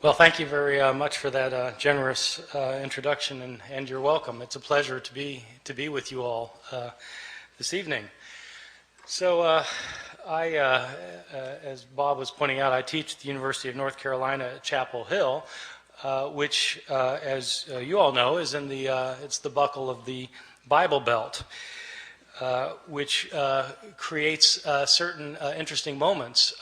Well, thank you very much for that generous introduction, and you're welcome. It's a pleasure to be with you all this evening. So, as Bob was pointing out, I teach at the University of North Carolina at Chapel Hill, which, as you all know, is in it's the buckle of the Bible Belt. Which creates certain interesting moments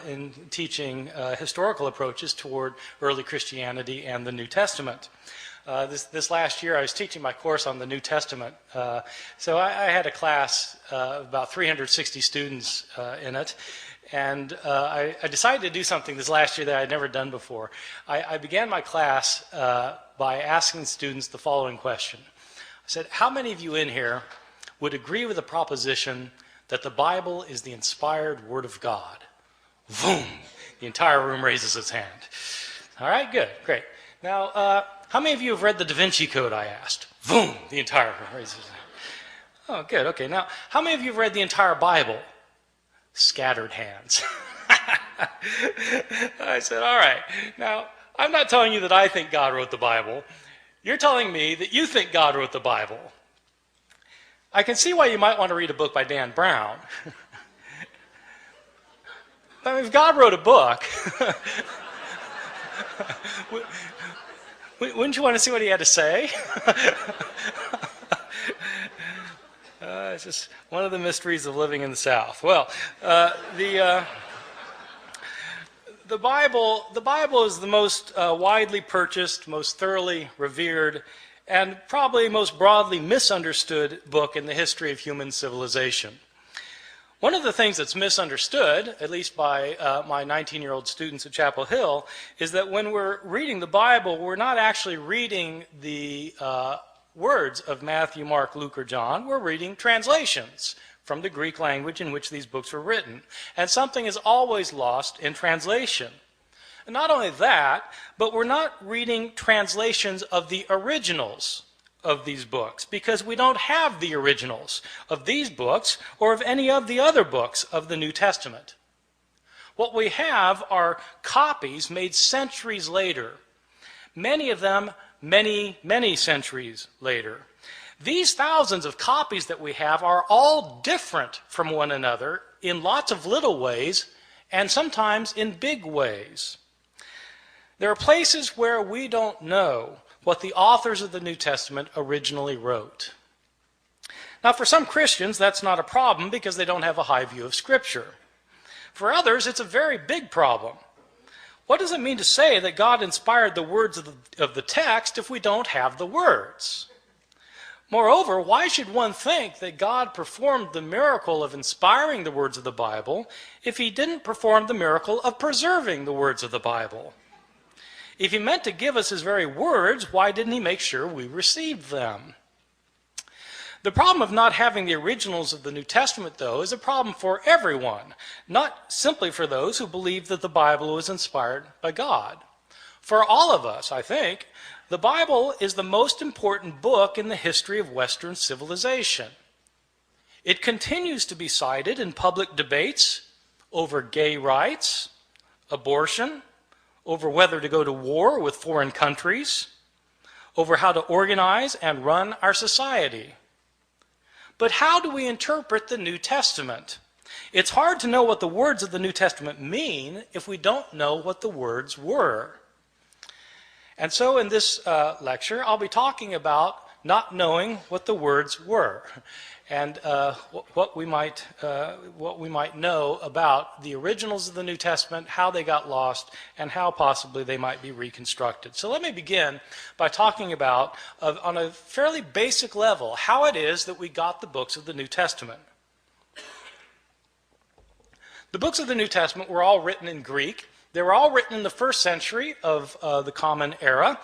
in teaching historical approaches toward early Christianity and the New Testament. This last year I was teaching my course on the New Testament, so I had a class of about 360 students in it, and I decided to do something this last year that I had never done before. I began my class by asking students the following question. I said, how many of you in here would agree with the proposition that the Bible is the inspired Word of God? Boom! The entire room raises its hand. All right, good, great. Now, how many of you have read the Da Vinci Code, I asked? Boom! The entire room raises its hand. Oh, good, okay. Now, how many of you have read the entire Bible? Scattered hands. I said, all right. Now, I'm not telling you that I think God wrote the Bible. You're telling me that you think God wrote the Bible. I can see why you might want to read a book by Dan Brown. But if God wrote a book, wouldn't you want to see what he had to say? It's just one of the mysteries of living in the South. Well, the Bible is the most widely purchased, most thoroughly revered, and probably most broadly misunderstood book in the history of human civilization. One of the things that's misunderstood, at least by my 19-year-old students at Chapel Hill, is that when we're reading the Bible, we're not actually reading the words of Matthew, Mark, Luke, or John. We're reading translations from the Greek language in which these books were written. And something is always lost in translation. And not only that, but we're not reading translations of the originals of these books, because we don't have the originals of these books or of any of the other books of the New Testament. What we have are copies made centuries later, many of them many, many centuries later. These thousands of copies that we have are all different from one another in lots of little ways and sometimes in big ways. There are places where we don't know what the authors of the New Testament originally wrote. Now, for some Christians, that's not a problem because they don't have a high view of Scripture. For others, it's a very big problem. What does it mean to say that God inspired the words of the text if we don't have the words? Moreover, why should one think that God performed the miracle of inspiring the words of the Bible if he didn't perform the miracle of preserving the words of the Bible? If he meant to give us his very words, why didn't he make sure we received them? The problem of not having the originals of the New Testament, though, is a problem for everyone, not simply for those who believe that the Bible was inspired by God. For all of us, I think, the Bible is the most important book in the history of Western civilization. It continues to be cited in public debates over gay rights, abortion, over whether to go to war with foreign countries, over how to organize and run our society. But how do we interpret the New Testament? It's hard to know what the words of the New Testament mean if we don't know what the words were. And so in this lecture, I'll be talking about not knowing what the words were, and what we might know about the originals of the New Testament, how they got lost, and how possibly they might be reconstructed. So let me begin by talking about, on a fairly basic level, how it is that we got the books of the New Testament. The books of the New Testament were all written in Greek. They were all written in the first century of the Common Era.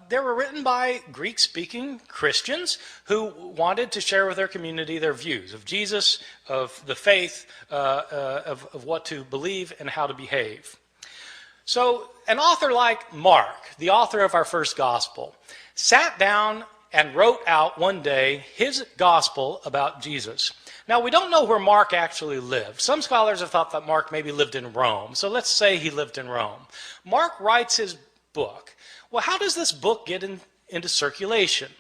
They were written by Greek-speaking Christians who wanted to share with their community their views of Jesus, of the faith, of what to believe and how to behave. So an author like Mark, the author of our first gospel, sat down and wrote out one day his gospel about Jesus. Now, we don't know where Mark actually lived. Some scholars have thought that Mark maybe lived in Rome. So let's say he lived in Rome. Mark writes his book. Well, how does this book get into circulation?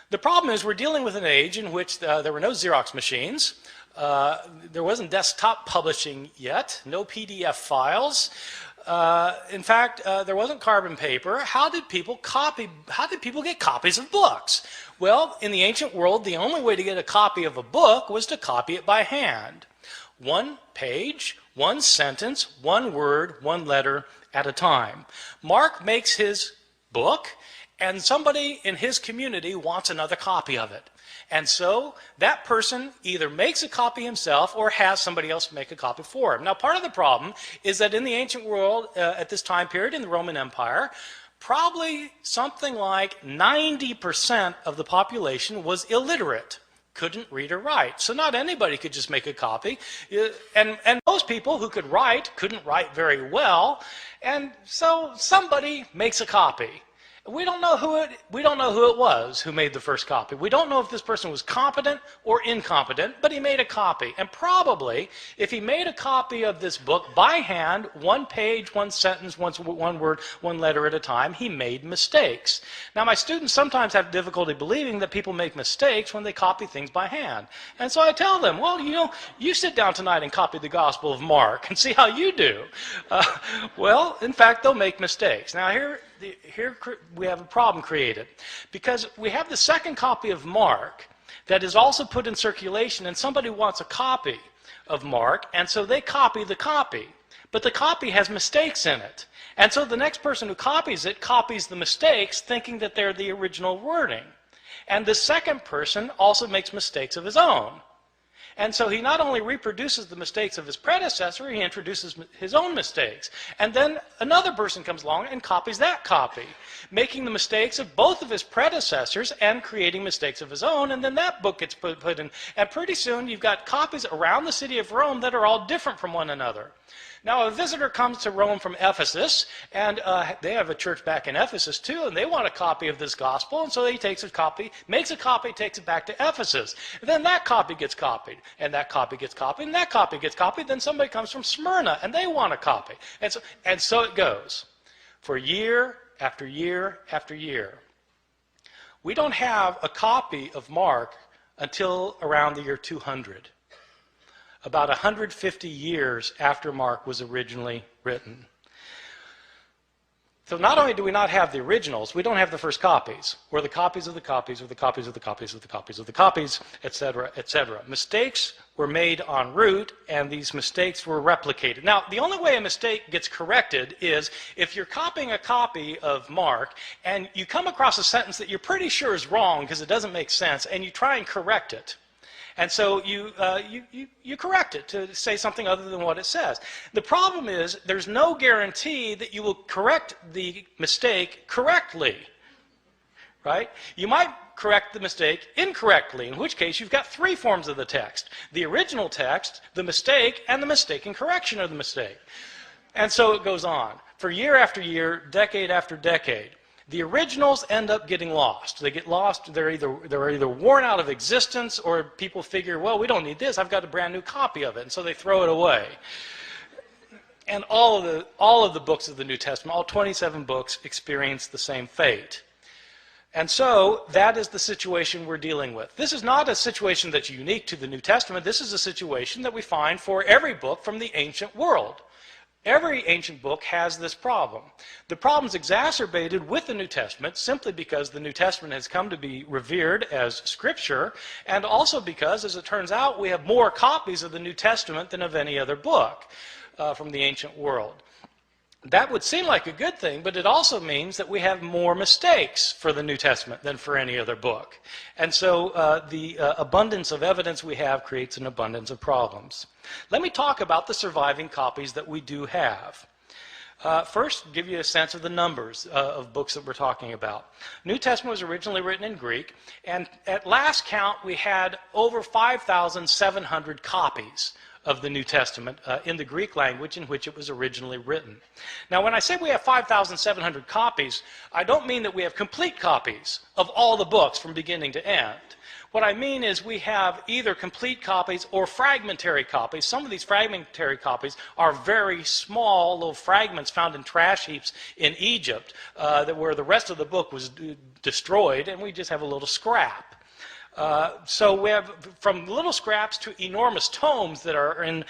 The problem is we're dealing with an age in which there were no Xerox machines. There wasn't desktop publishing yet, no PDF files. In fact, there wasn't carbon paper. How did people get copies of books? Well, in the ancient world, the only way to get a copy of a book was to copy it by hand. One page, one sentence, one word, one letter at a time. Mark makes his book, and somebody in his community wants another copy of it. And so that person either makes a copy himself or has somebody else make a copy for him. Now, part of the problem is that in the ancient world, at this time period in the Roman Empire, probably something like 90% of the population was illiterate, couldn't read or write. So not anybody could just make a copy. And most people who could write couldn't write very well. And so somebody makes a copy. We don't know who it was who made the first copy. We don't know if this person was competent or incompetent, but he made a copy. And probably, if he made a copy of this book by hand, one page, one sentence, one word, one letter at a time, he made mistakes. Now, my students sometimes have difficulty believing that people make mistakes when they copy things by hand. And so I tell them, well, you sit down tonight and copy the Gospel of Mark and see how you do. Well, in fact, they'll make mistakes. Now, here we have a problem created because we have the second copy of Mark that is also put in circulation, and somebody wants a copy of Mark, and so they copy the copy, but the copy has mistakes in it, and so the next person who copies it copies the mistakes thinking that they're the original wording, and the second person also makes mistakes of his own. And so he not only reproduces the mistakes of his predecessor, he introduces his own mistakes. And then another person comes along and copies that copy, making the mistakes of both of his predecessors and creating mistakes of his own. And then that book gets put in. And pretty soon you've got copies around the city of Rome that are all different from one another. Now, a visitor comes to Rome from Ephesus, and they have a church back in Ephesus too, and they want a copy of this gospel, and so he takes a copy, makes a copy, takes it back to Ephesus. And then that copy gets copied, and that copy gets copied, and that copy gets copied. Then somebody comes from Smyrna, and they want a copy. And so it goes for year after year after year. We don't have a copy of Mark until around the year 200. About 150 years after Mark was originally written. So not only do we not have the originals, we don't have the first copies, or the copies of the copies, or the copies of the copies of the copies of the copies, etc., etc. Mistakes were made en route, and these mistakes were replicated. Now, the only way a mistake gets corrected is if you're copying a copy of Mark, and you come across a sentence that you're pretty sure is wrong because it doesn't make sense, and you try and correct it. And so you correct it to say something other than what it says. The problem is there's no guarantee that you will correct the mistake correctly, right? You might correct the mistake incorrectly, in which case you've got three forms of the text: the original text, the mistake, and the mistaken correction of the mistake. And so it goes on for year after year, decade after decade. The originals end up getting lost. They get lost. They're either worn out of existence, or people figure, well, we don't need this. I've got a brand new copy of it, and so they throw it away. And all of the books of the New Testament, all 27 books, experience the same fate. And so that is the situation we're dealing with. This is not a situation that's unique to the New Testament. This is a situation that we find for every book from the ancient world. Every ancient book has this problem. The problem's exacerbated with the New Testament simply because the New Testament has come to be revered as Scripture, and also because, as it turns out, we have more copies of the New Testament than of any other book from the ancient world. That would seem like a good thing, but it also means that we have more mistakes for the New Testament than for any other book. And so the abundance of evidence we have creates an abundance of problems. Let me talk about the surviving copies that we do have. First, give you a sense of the numbers of books that we're talking about. New Testament was originally written in Greek, and at last count we had over 5,700 copies of the New Testament in the Greek language in which it was originally written. Now, when I say we have 5,700 copies, I don't mean that we have complete copies of all the books from beginning to end. What I mean is we have either complete copies or fragmentary copies. Some of these fragmentary copies are very small little fragments found in trash heaps in Egypt where the rest of the book was destroyed, and we just have a little scrap. So we have from little scraps to enormous tomes that are in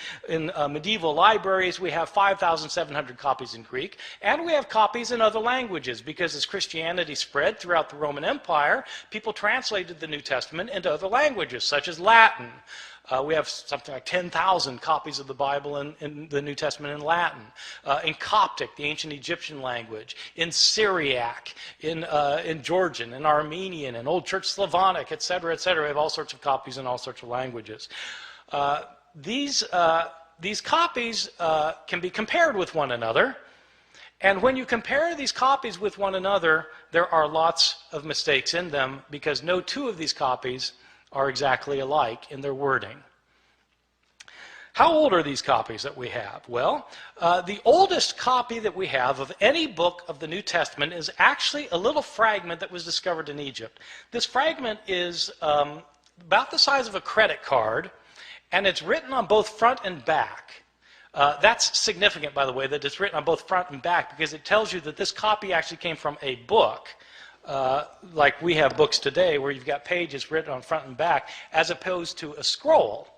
medieval libraries. We have 5,700 copies in Greek, and we have copies in other languages, because as Christianity spread throughout the Roman Empire, people translated the New Testament into other languages, such as Latin. We have something like 10,000 copies of the Bible in the New Testament in Latin, in Coptic, the ancient Egyptian language, in Syriac, in Georgian, in Armenian, in Old Church Slavonic, etc., etc. We have all sorts of copies in all sorts of languages. These copies can be compared with one another, and when you compare these copies with one another, there are lots of mistakes in them, because no two of these copies are exactly alike in their wording. How old are these copies that we have? Well, the oldest copy that we have of any book of the New Testament is actually a little fragment that was discovered in Egypt. This fragment is about the size of a credit card, and it's written on both front and back. That's significant, by the way, that it's written on both front and back, because it tells you that this copy actually came from a book. Like we have books today where you've got pages written on front and back, as opposed to a scroll.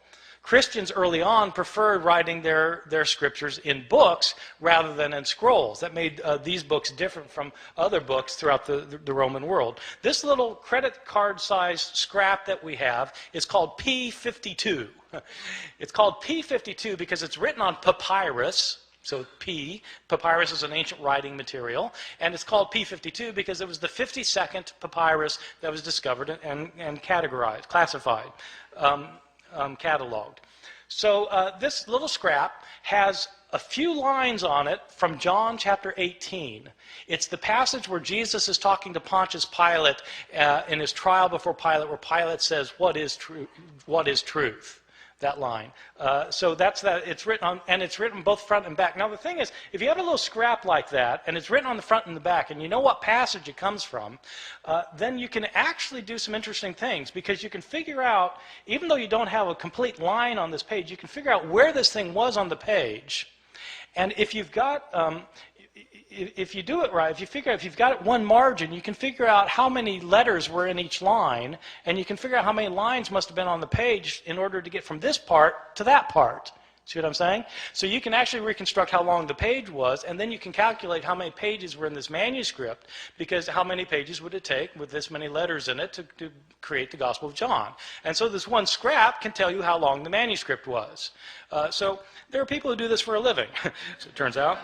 Christians early on preferred writing their scriptures in books rather than in scrolls. That made these books different from other books throughout the Roman world. This little credit card sized scrap that we have is called P52. It's called P52 because it's written on papyrus. So papyrus is an ancient writing material, and it's called P52 because it was the 52nd papyrus that was discovered and categorized, classified, cataloged. So this little scrap has a few lines on it from John chapter 18. It's the passage where Jesus is talking to Pontius Pilate in his trial before Pilate, where Pilate says, "What is truth? What is truth?" That line. So that's that. It's written on, and it's written both front and back. Now the thing is, if you have a little scrap like that, and it's written on the front and the back, and you know what passage it comes from, then you can actually do some interesting things, because you can figure out, even though you don't have a complete line on this page, you can figure out where this thing was on the page. And if you've got if you do it right, if you've got it one margin, you can figure out how many letters were in each line, and you can figure out how many lines must have been on the page in order to get from this part to that part. See what I'm saying? So you can actually reconstruct how long the page was, and then you can calculate how many pages were in this manuscript, because how many pages would it take with this many letters in it to create the Gospel of John. And so this one scrap can tell you how long the manuscript was. So there are people who do this for a living, so it turns out.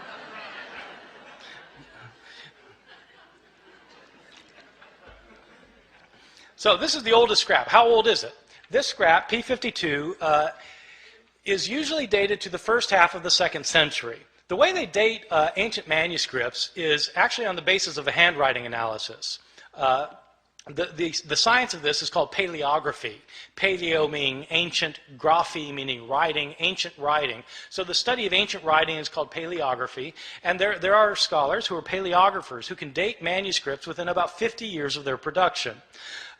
So this is the oldest scrap. How old is it? This scrap, P52, is usually dated to the first half of the 2nd century. The way they date ancient manuscripts is actually on the basis of a handwriting analysis. The science of this is called paleography. Paleo meaning ancient, graphy meaning writing, ancient writing. So the study of ancient writing is called paleography, and there are scholars who are paleographers who can date manuscripts within about 50 years of their production.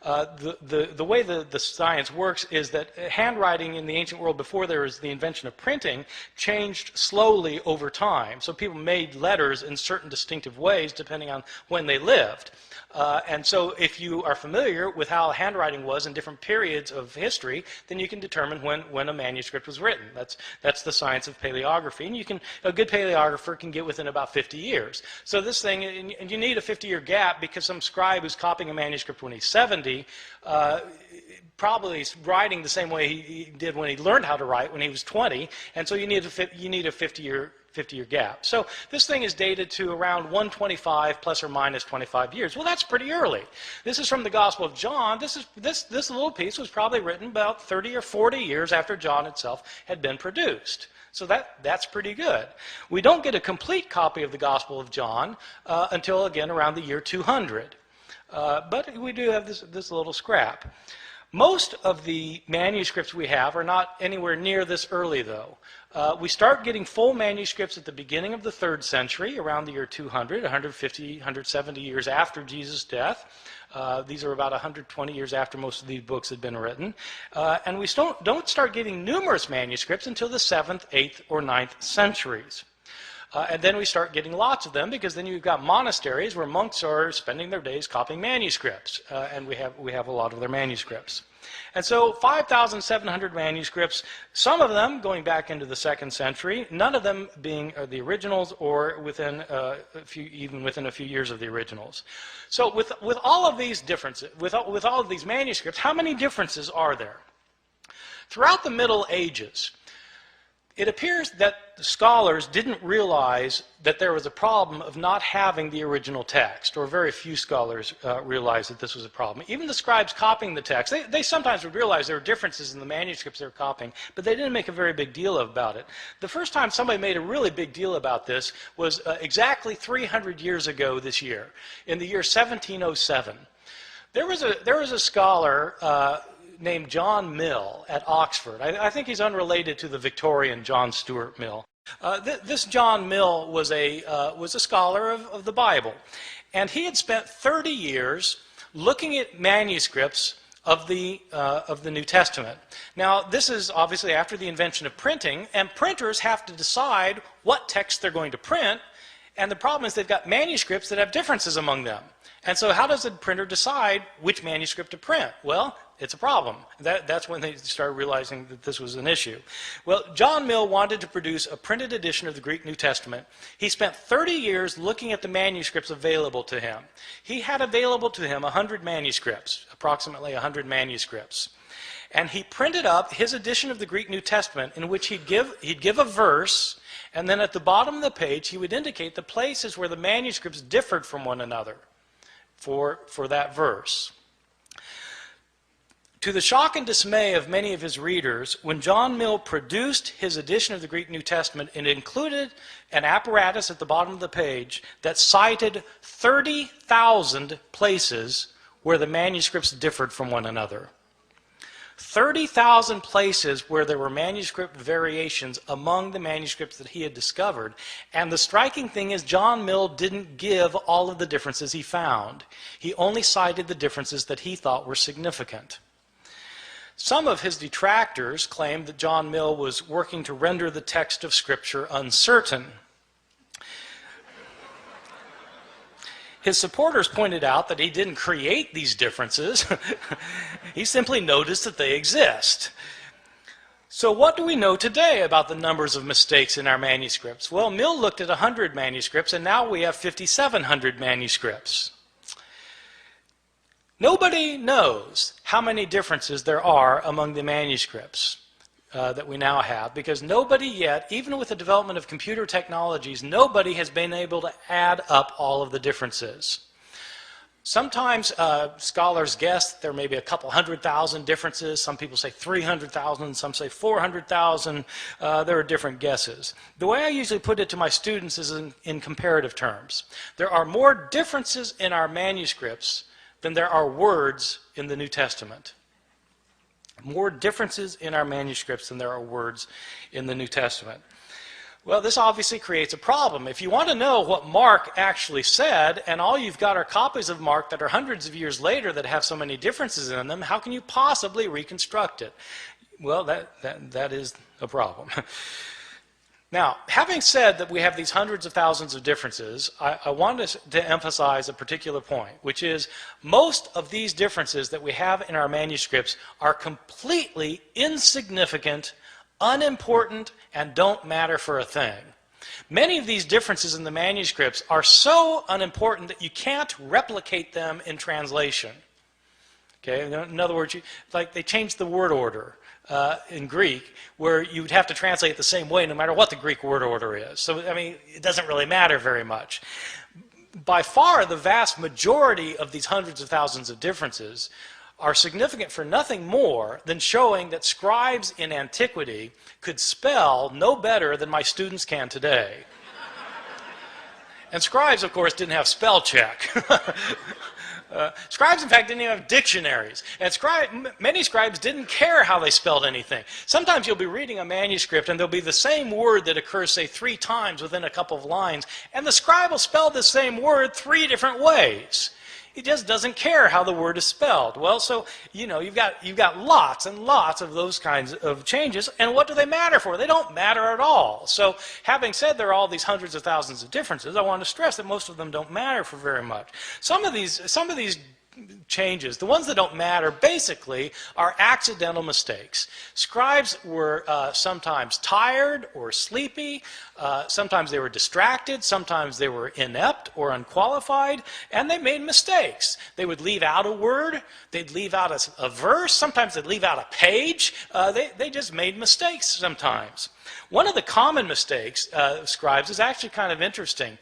The way the science works is that handwriting in the ancient world, before there was the invention of printing, changed slowly over time. So people made letters in certain distinctive ways depending on when they lived. And so if you are familiar with how handwriting was in different periods of history, then you can determine when a manuscript was written. That's the science of paleography. And a good paleographer can get within about 50 years. So this thing, and you need a 50-year gap, because some scribe who's copying a manuscript when he's 70 probably is writing the same way he did when he learned how to write when he was 20. And so you need a 50-year gap. So this thing is dated to around 125 plus or minus 25 years. Well, that's pretty early. This is from the Gospel of John. This little piece was probably written about 30 or 40 years after John itself had been produced. So that's pretty good. We don't get a complete copy of the Gospel of John until, again, around the year 200. But we do have this little scrap. Most of the manuscripts we have are not anywhere near this early, though. We start getting full manuscripts at the beginning of the 3rd century, around the year 200, 150, 170 years after Jesus' death. These are about 120 years after most of these books had been written. And we don't start getting numerous manuscripts until the 7th, 8th, or 9th centuries. And then we start getting lots of them, because then you've got monasteries where monks are spending their days copying manuscripts, and we have a lot of their manuscripts. And so 5,700 manuscripts, some of them going back into the 2nd century, none of them being the originals, or within even within a few years of the originals. So with all of these differences, with all of these manuscripts, how many differences are there? Throughout the Middle Ages, it appears that the scholars didn't realize that there was a problem of not having the original text, or very few scholars realized that this was a problem. Even the scribes copying the text, they sometimes would realize there were differences in the manuscripts they were copying, but they didn't make a very big deal about it. The first time somebody made a really big deal about this was exactly 300 years ago this year, in the year 1707. There was a scholar named John Mill at Oxford. I think he's unrelated to the Victorian John Stuart Mill. This John Mill was a scholar of the Bible, and he had spent 30 years looking at manuscripts of the New Testament. Now, this is obviously after the invention of printing, and printers have to decide what text they're going to print, and the problem is they've got manuscripts that have differences among them. And so how does a printer decide which manuscript to print? Well, it's a problem. That's when they started realizing that this was an issue. Well, John Mill wanted to produce a printed edition of the Greek New Testament. He spent 30 years looking at the manuscripts available to him. He had available to him 100 manuscripts, approximately 100 manuscripts. And he printed up his edition of the Greek New Testament, in which he'd give a verse, and then at the bottom of the page he would indicate the places where the manuscripts differed from one another for that verse. To the shock and dismay of many of his readers, when John Mill produced his edition of the Greek New Testament, it included an apparatus at the bottom of the page that cited 30,000 places where the manuscripts differed from one another. 30,000 places where there were manuscript variations among the manuscripts that he had discovered. And the striking thing is, John Mill didn't give all of the differences he found. He only cited the differences that he thought were significant. Some of his detractors claimed that John Mill was working to render the text of Scripture uncertain. His supporters pointed out that he didn't create these differences. He simply noticed that they exist. So what do we know today about the numbers of mistakes in our manuscripts? Well, Mill looked at 100 manuscripts, and now we have 5,700 manuscripts. Nobody knows how many differences there are among the manuscripts that we now have, because nobody yet, even with the development of computer technologies, nobody has been able to add up all of the differences. Sometimes scholars guess there may be a couple 100,000 differences. Some people say 300,000, some say 400,000. There are different guesses. The way I usually put it to my students is in comparative terms. There are more differences in our manuscripts than there are words in the New Testament. More differences in our manuscripts than there are words in the New Testament. Well, this obviously creates a problem. If you want to know what Mark actually said, and all you've got are copies of Mark that are hundreds of years later that have so many differences in them, how can you possibly reconstruct it? Well, that is a problem. Now, having said that we have these hundreds of thousands of differences, I want to emphasize a particular point, which is most of these differences that we have in our manuscripts are completely insignificant, unimportant, and don't matter for a thing. Many of these differences in the manuscripts are so unimportant that you can't replicate them in translation. Okay? In other words, like they changed the word order in Greek, where you would have to translate it the same way no matter what the Greek word order is. So, I mean, it doesn't really matter very much. By far, the vast majority of these hundreds of thousands of differences are significant for nothing more than showing that scribes in antiquity could spell no better than my students can today. And scribes, of course, didn't have spell check. Scribes, in fact, didn't even have dictionaries. And many scribes didn't care how they spelled anything. Sometimes you'll be reading a manuscript and there'll be the same word that occurs, say, 3 times within a couple of lines, and the scribe will spell the same word 3 different ways. He just doesn't care how the word is spelled. Well, so, you've got lots and lots of those kinds of changes, and what do they matter for? They don't matter at all. So, having said there are all these hundreds of thousands of differences, I want to stress that most of them don't matter for very much. Some of these changes, the ones that don't matter, basically are accidental mistakes. Scribes were sometimes tired or sleepy, sometimes they were distracted, sometimes they were inept or unqualified, and they made mistakes. They would leave out a word, they'd leave out a verse, sometimes they'd leave out a page. They just made mistakes sometimes. One of the common mistakes of scribes is actually kind of interesting.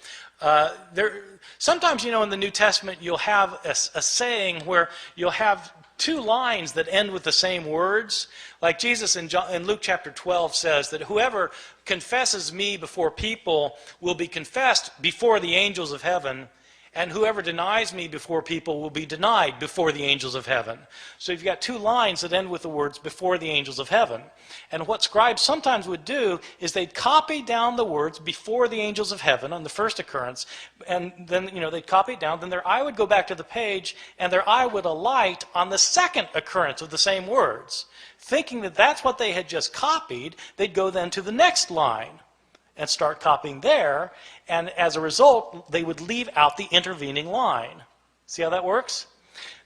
Sometimes, in the New Testament, you'll have a saying where you'll have 2 lines that end with the same words. Like Jesus in Luke chapter 12 says that whoever confesses me before people will be confessed before the angels of heaven, and whoever denies me before people will be denied before the angels of heaven. So you've got 2 lines that end with the words before the angels of heaven. And what scribes sometimes would do is they'd copy down the words before the angels of heaven on the first occurrence, and then they'd copy it down, then their eye would go back to the page, and their eye would alight on the second occurrence of the same words. Thinking that that's what they had just copied, they'd go then to the next line and start copying there, and as a result, they would leave out the intervening line. See how that works?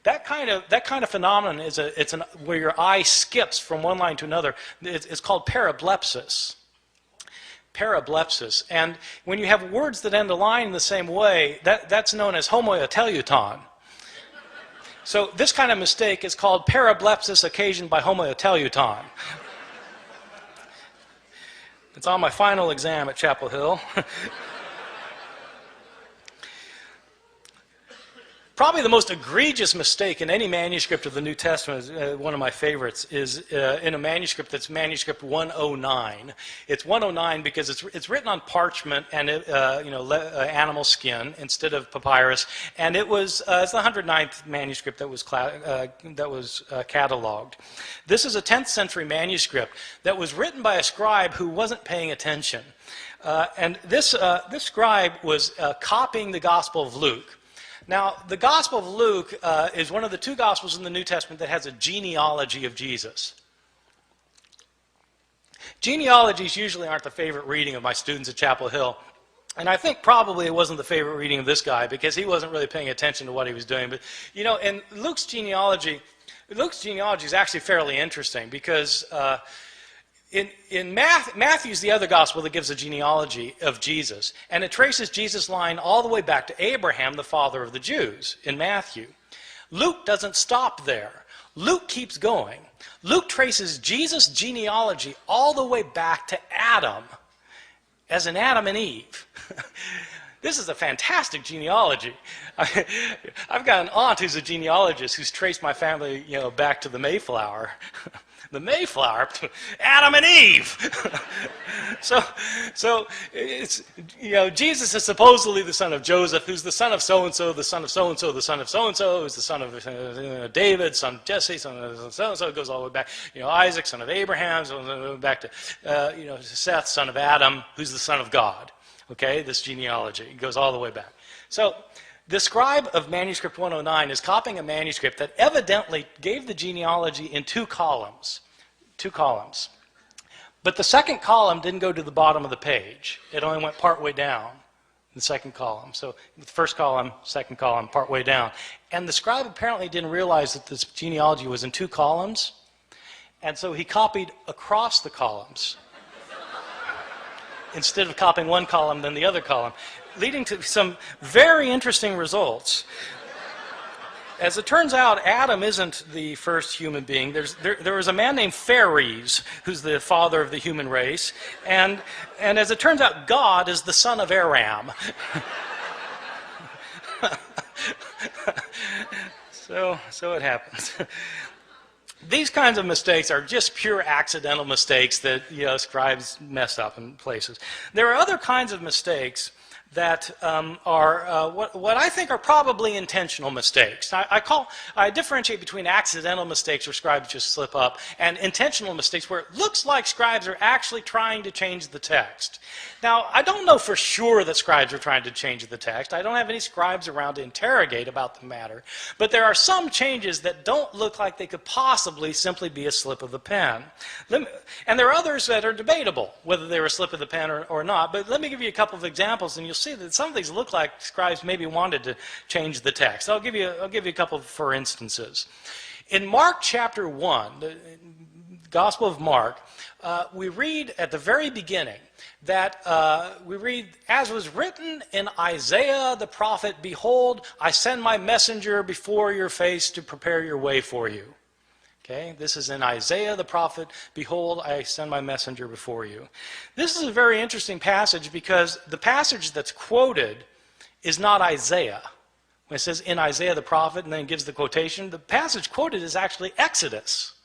That kind of phenomenon is where your eye skips from one line to another. It's called parablepsis. Parablepsis. And when you have words that end a line in the same way, that's known as homoteleuton. So this kind of mistake is called parablepsis occasioned by homoteleuton. It's on my final exam at Chapel Hill. Probably the most egregious mistake in any manuscript of the New Testament, one of my favorites, is in a manuscript that's manuscript 109. It's 109 because it's written on parchment and animal skin instead of papyrus, and it's the 109th manuscript that was cataloged. This is a 10th century manuscript that was written by a scribe who wasn't paying attention, and this scribe was copying the Gospel of Luke. Now, the Gospel of Luke is one of the 2 Gospels in the New Testament that has a genealogy of Jesus. Genealogies usually aren't the favorite reading of my students at Chapel Hill. And I think probably it wasn't the favorite reading of this guy because he wasn't really paying attention to what he was doing. But, in Luke's genealogy is actually fairly interesting because in Matthew's the other gospel that gives a genealogy of Jesus, and it traces Jesus' line all the way back to Abraham, the father of the Jews, in Matthew. Luke doesn't stop there. Luke keeps going. Luke traces Jesus' genealogy all the way back to Adam, as in Adam and Eve. This is a fantastic genealogy. I've got an aunt who's a genealogist who's traced my family, back to the Mayflower. The Mayflower, Adam and Eve. So it's Jesus is supposedly the son of Joseph, who's the son of so and so, the son of so and so, the son of so and so, who's the son of David, son of Jesse, son of so and so. It goes all the way back. Isaac, son of Abraham, so back to Seth, son of Adam, who's the son of God. Okay, this genealogy goes all the way back. So the scribe of manuscript 109 is copying a manuscript that evidently gave the genealogy in 2 columns. 2 columns. But the second column didn't go to the bottom of the page. It only went part way down, the second column. So the first column, second column, part way down. And the scribe apparently didn't realize that this genealogy was in 2 columns. And so he copied across the columns instead of copying one column then the other column, leading to some very interesting results. As it turns out, Adam isn't the first human being. There was a man named Phares, who's the father of the human race, and as it turns out, God is the son of Aram. So it happens. These kinds of mistakes are just pure accidental mistakes that scribes mess up in places. There are other kinds of mistakes that are what I think are probably intentional mistakes. I differentiate between accidental mistakes where scribes just slip up and intentional mistakes where it looks like scribes are actually trying to change the text. Now, I don't know for sure that scribes are trying to change the text. I don't have any scribes around to interrogate about the matter. But there are some changes that don't look like they could possibly simply be a slip of the pen. And there are others that are debatable, whether they were a slip of the pen or not. But let me give you a couple of examples, and you'll see that some of these look like scribes maybe wanted to change the text. I'll give you a couple for instances. In Mark chapter 1, the Gospel of Mark, we read at the very beginning that we read, as was written in Isaiah the prophet, behold, I send my messenger before your face to prepare your way for you. Okay, this is in Isaiah the prophet, behold, I send my messenger before you. This is a very interesting passage because the passage that's quoted is not Isaiah. When it says in Isaiah the prophet and then gives the quotation, the passage quoted is actually Exodus.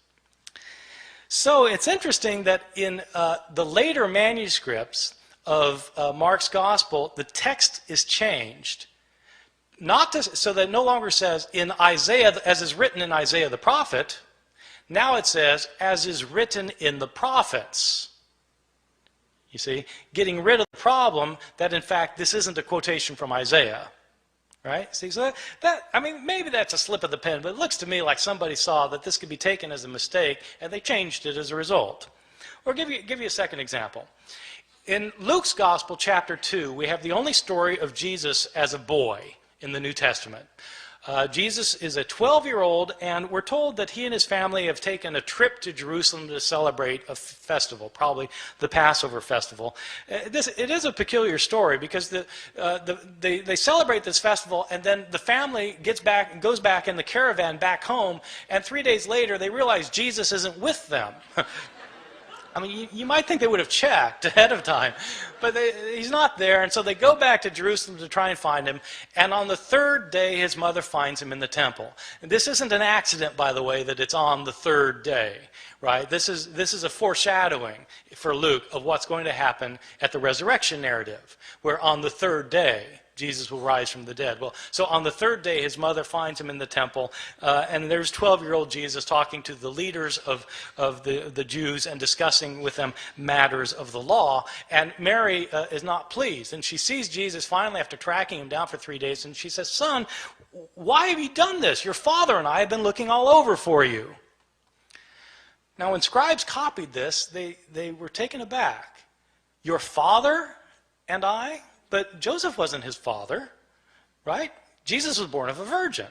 So it's interesting that in the later manuscripts of Mark's gospel, the text is changed. So that it no longer says in Isaiah, as is written in Isaiah the prophet. Now it says, as is written in the prophets. You see, getting rid of the problem that in fact this isn't a quotation from Isaiah. Right? See, so I mean, maybe that's a slip of the pen, but it looks to me like somebody saw that this could be taken as a mistake, and they changed it as a result. Or give you a second example. In Luke's Gospel, chapter 2, we have the only story of Jesus as a boy in the New Testament. Jesus is a 12-year-old, and we're told that he and his family have taken a trip to Jerusalem to celebrate a festival, probably the Passover festival. It is a peculiar story because they celebrate this festival, and then the family goes back in the caravan back home, and 3 days later they realize Jesus isn't with them. I mean, you might think they would have checked ahead of time, but he's not there, and so they go back to Jerusalem to try and find him, and on the third day, his mother finds him in the temple. And this isn't an accident, by the way, that it's on the third day, right? This is a foreshadowing for Luke of what's going to happen at the resurrection narrative, where on the third day, Jesus will rise from the dead. Well, so on the third day, his mother finds him in the temple, and there's 12-year-old Jesus talking to the leaders of the Jews and discussing with them matters of the law. And Mary is not pleased, and she sees Jesus finally after tracking him down for 3 days, and she says, "Son, why have you done this? Your father and I have been looking all over for you." Now, when scribes copied this, they were taken aback. Your father and I? But Joseph wasn't his father, right? Jesus was born of a virgin.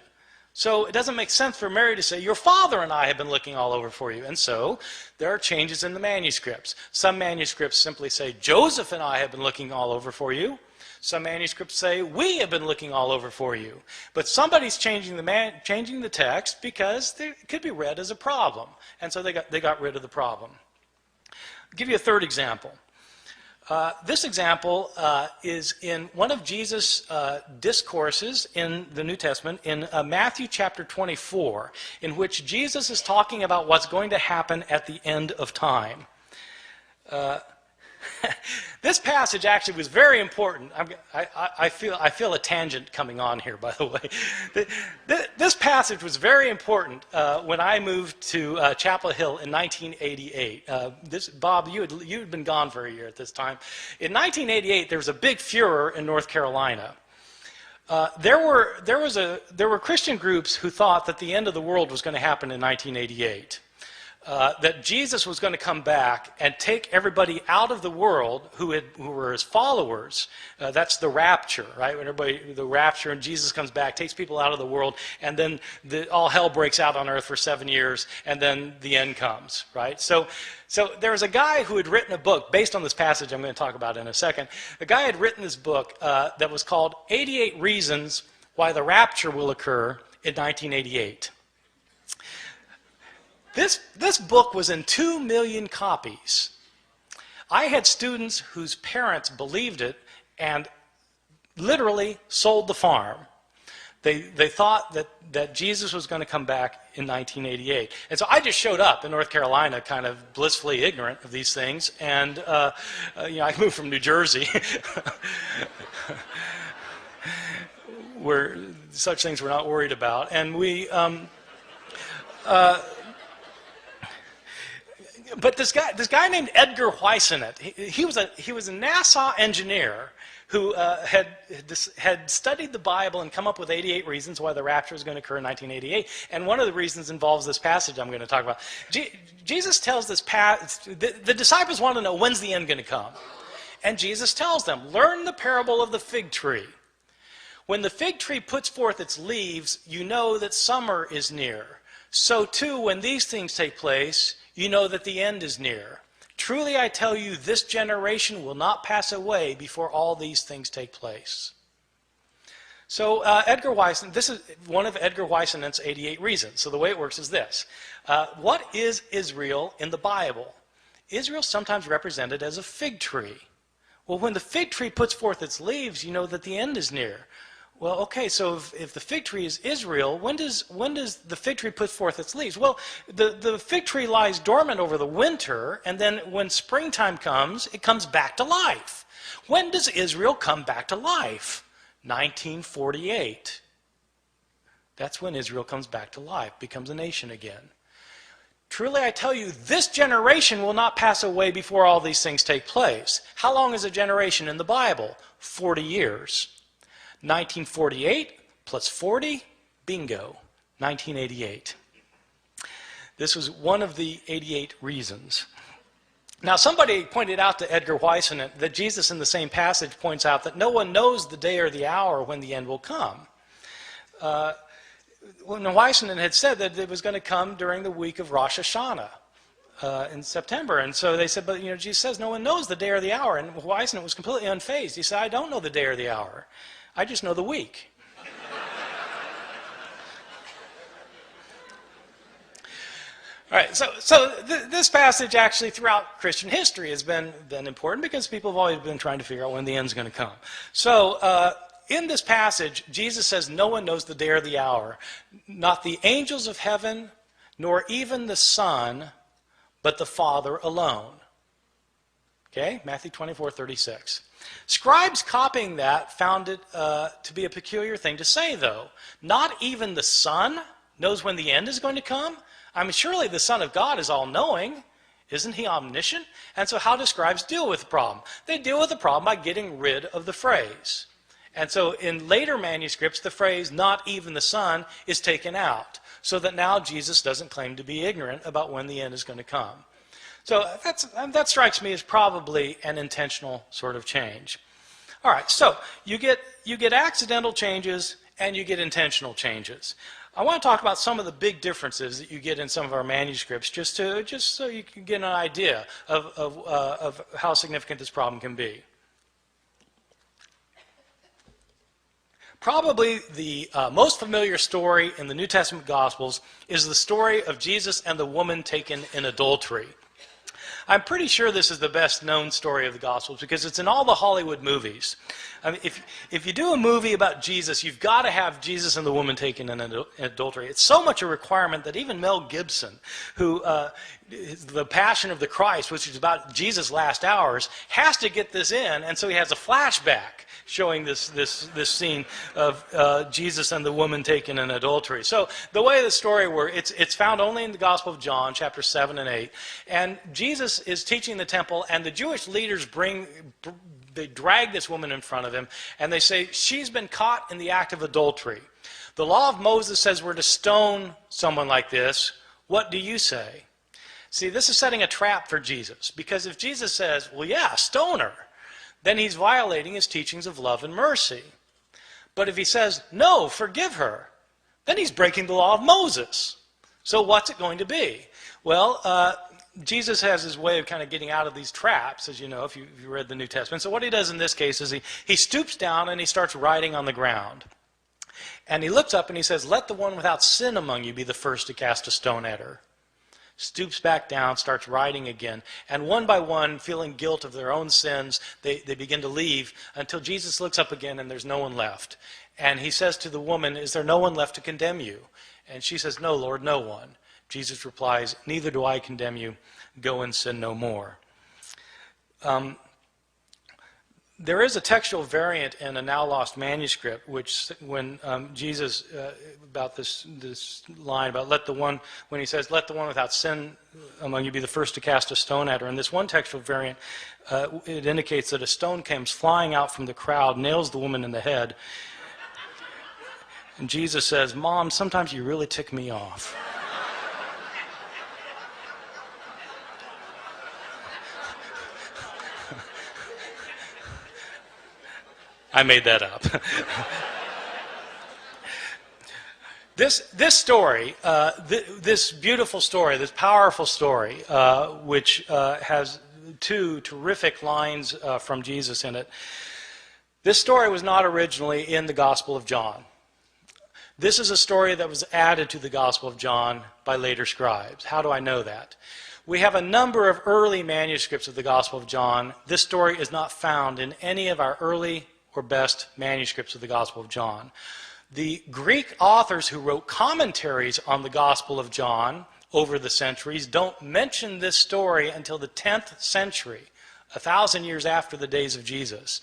So it doesn't make sense for Mary to say, your father and I have been looking all over for you. And so there are changes in the manuscripts. Some manuscripts simply say, Joseph and I have been looking all over for you. Some manuscripts say, we have been looking all over for you. But somebody's changing the text because it could be read as a problem. And so they got rid of the problem. I'll give you a third example. This example is in one of Jesus' discourses in the New Testament, in Matthew chapter 24, in which Jesus is talking about what's going to happen at the end of time. This passage actually was very important. I feel a tangent coming on here, by the way. This passage was very important when I moved to Chapel Hill in 1988. Bob, you had been gone for a year at this time. In 1988, there was a big furor in North Carolina. There were Christian groups who thought that the end of the world was going to happen in 1988. That Jesus was going to come back and take everybody out of the world who were his followers. That's the rapture, right? When the rapture and Jesus comes back, takes people out of the world, and then all hell breaks out on earth for 7 years, and then the end comes, right? So there was a guy who had written a book based on this passage I'm going to talk about in a second. A guy had written this book that was called 88 Reasons Why the Rapture Will Occur in 1988. This book was in 2 million copies. I had students whose parents believed it and literally sold the farm. They thought that Jesus was going to come back in 1988. And so I just showed up in North Carolina kind of blissfully ignorant of these things. And I moved from New Jersey. such things we're not worried about. And but this guy named Edgar Whisenant, he was a NASA engineer who had studied the Bible and come up with 88 reasons why the rapture is going to occur in 1988. And one of the reasons involves this passage I'm going to talk about. Jesus tells this the disciples want to know, when's the end going to come? And Jesus tells them, learn the parable of the fig tree. When the fig tree puts forth its leaves, you know that summer is near. So too, when these things take place, you know that the end is near. Truly I tell you, this generation will not pass away before all these things take place. So Edgar Whisenant, this is one of Edgar Whisenant's 88 reasons. So the way it works is this. What is Israel in the Bible? Israel is sometimes represented as a fig tree. Well, when the fig tree puts forth its leaves, you know that the end is near. Well, okay, so if the fig tree is Israel, when does the fig tree put forth its leaves? Well, the fig tree lies dormant over the winter, and then when springtime comes, it comes back to life. When does Israel come back to life? 1948. That's when Israel comes back to life, becomes a nation again. Truly I tell you, this generation will not pass away before all these things take place. How long is a generation in the Bible? 40 years. 1948 plus 40, bingo, 1988. This was one of the 88 reasons. Now, somebody pointed out to Edgar Whisenant that Jesus in the same passage points out that no one knows the day or the hour when the end will come. When Whisenant had said that it was going to come during the week of Rosh Hashanah in September. And so they said, but Jesus says no one knows the day or the hour. And Whisenant was completely unfazed. He said, I don't know the day or the hour. I just know the week. All right, so this passage actually throughout Christian history has been important because people have always been trying to figure out when the end's going to come. So in this passage, Jesus says no one knows the day or the hour, not the angels of heaven, nor even the Son, but the Father alone. Okay, Matthew 24:36. Scribes copying that found it to be a peculiar thing to say, though. Not even the Son knows when the end is going to come? I mean, surely the Son of God is all-knowing. Isn't he omniscient? And so how do scribes deal with the problem? They deal with the problem by getting rid of the phrase. And so in later manuscripts, the phrase, not even the Son, is taken out, so that now Jesus doesn't claim to be ignorant about when the end is going to come. So that strikes me as probably an intentional sort of change. All right, so you get accidental changes and you get intentional changes. I want to talk about some of the big differences that you get in some of our manuscripts, just so you can get an idea of how significant this problem can be. Probably the most familiar story in the New Testament Gospels is the story of Jesus and the woman taken in adultery. I'm pretty sure this is the best known story of the Gospels because it's in all the Hollywood movies. I mean, if you do a movie about Jesus, you've got to have Jesus and the woman taken in adultery. It's so much a requirement that even Mel Gibson, who the Passion of the Christ, which is about Jesus' last hours, has to get this in, and so he has a flashback showing this scene of Jesus and the woman taken in adultery. So the way the story works, it's found only in the Gospel of John, chapter 7 and 8. And Jesus is teaching in the temple, and the Jewish leaders they drag this woman in front of him, and they say, she's been caught in the act of adultery. The law of Moses says we're to stone someone like this. What do you say? See, this is setting a trap for Jesus, because if Jesus says, well, yeah, stone her, then he's violating his teachings of love and mercy. But if he says, no, forgive her, then he's breaking the law of Moses. So what's it going to be? Well, Jesus has his way of kind of getting out of these traps, as you know, if you read the New Testament. So what he does in this case is he stoops down and he starts writing on the ground. And he looks up and he says, let the one without sin among you be the first to cast a stone at her. Stoops back down, starts writing again. And one by one, feeling guilt of their own sins, they begin to leave until Jesus looks up again and there's no one left. And he says to the woman, is there no one left to condemn you? And she says, no, Lord, no one. Jesus replies, neither do I condemn you. Go and sin no more. There is a textual variant in a now lost manuscript, which when Jesus, about this line about when he says, "Let the one without sin among you be the first to cast a stone at her." In this one textual variant, it indicates that a stone comes flying out from the crowd, nails the woman in the head, and Jesus says, "Mom, sometimes you really tick me off." I made that up. This story, this beautiful story, this powerful story, which has two terrific lines from Jesus in it, this story was not originally in the Gospel of John. This is a story that was added to the Gospel of John by later scribes. How do I know that? We have a number of early manuscripts of the Gospel of John. This story is not found in any of our early or best manuscripts of the Gospel of John. The Greek authors who wrote commentaries on the Gospel of John over the centuries don't mention this story until the 10th century, 1,000 years after the days of Jesus.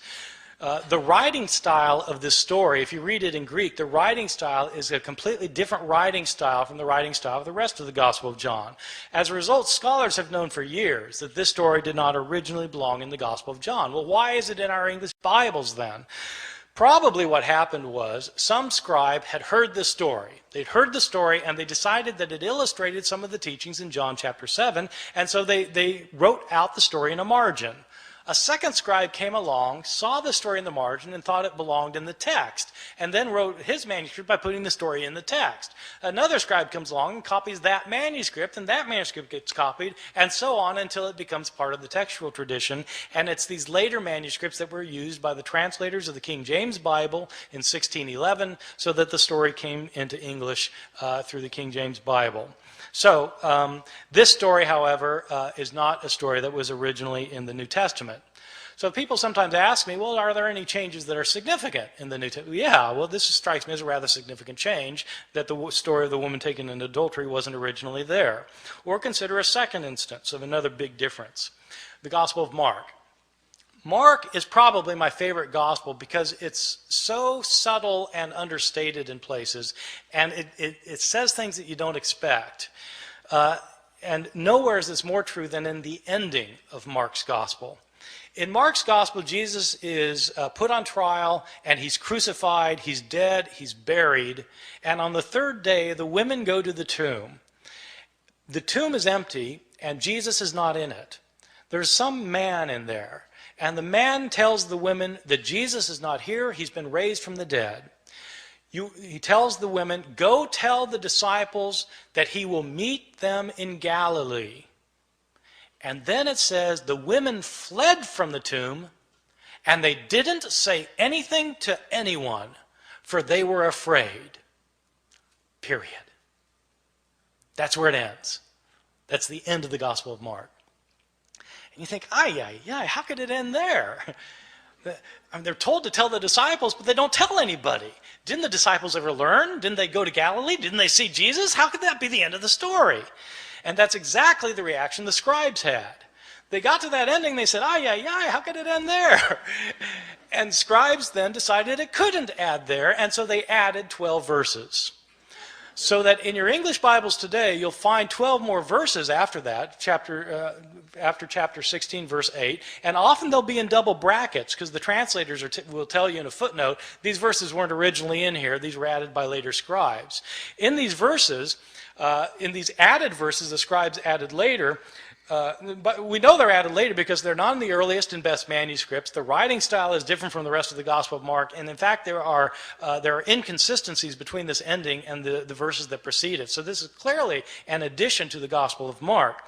The writing style of this story, if you read it in Greek, the writing style is a completely different writing style from the writing style of the rest of the Gospel of John. As a result, scholars have known for years that this story did not originally belong in the Gospel of John. Well, why is it in our English Bibles then? Probably what happened was some scribe had heard this story. They'd heard the story and they decided that it illustrated some of the teachings in John chapter 7, and so they wrote out the story in a margin. A second scribe came along, saw the story in the margin, and thought it belonged in the text, and then wrote his manuscript by putting the story in the text. Another scribe comes along and copies that manuscript, and that manuscript gets copied, and so on until it becomes part of the textual tradition. And it's these later manuscripts that were used by the translators of the King James Bible in 1611, so that the story came into English through the King James Bible. So this story, however, is not a story that was originally in the New Testament. So people sometimes ask me, well, are there any changes that are significant in the New Testament? Yeah, well, this strikes me as a rather significant change, that the story of the woman taken in adultery wasn't originally there. Or consider a second instance of another big difference, the Gospel of Mark. Mark is probably my favorite gospel because it's so subtle and understated in places, and it says things that you don't expect. And nowhere is this more true than in the ending of Mark's gospel. In Mark's gospel, Jesus is put on trial, and he's crucified, he's dead, he's buried, and on the third day, the women go to the tomb. The tomb is empty, and Jesus is not in it. There's some man in there. And the man tells the women that Jesus is not here, he's been raised from the dead. He tells the women, go tell the disciples that he will meet them in Galilee. And then it says the women fled from the tomb, and they didn't say anything to anyone, for they were afraid. Period. That's where it ends. That's the end of the Gospel of Mark. And you think, how could it end there? I mean, they're told to tell the disciples, but they don't tell anybody. Didn't the disciples ever learn? Didn't they go to Galilee? Didn't they see Jesus? How could that be the end of the story? And that's exactly the reaction the scribes had. They got to that ending, they said, how could it end there? And scribes then decided it couldn't add there, and so they added 12 verses. So that in your English Bibles today, you'll find 12 more verses after that, after chapter 16, verse 8. And often they'll be in double brackets, because the translators will tell you in a footnote, these verses weren't originally in here, these were added by later scribes. In these verses, in these added verses the scribes added later, but we know they're added later because they're not in the earliest and best manuscripts. The writing style is different from the rest of the Gospel of Mark, and in fact there are inconsistencies between this ending and the verses that precede it. So this is clearly an addition to the Gospel of Mark.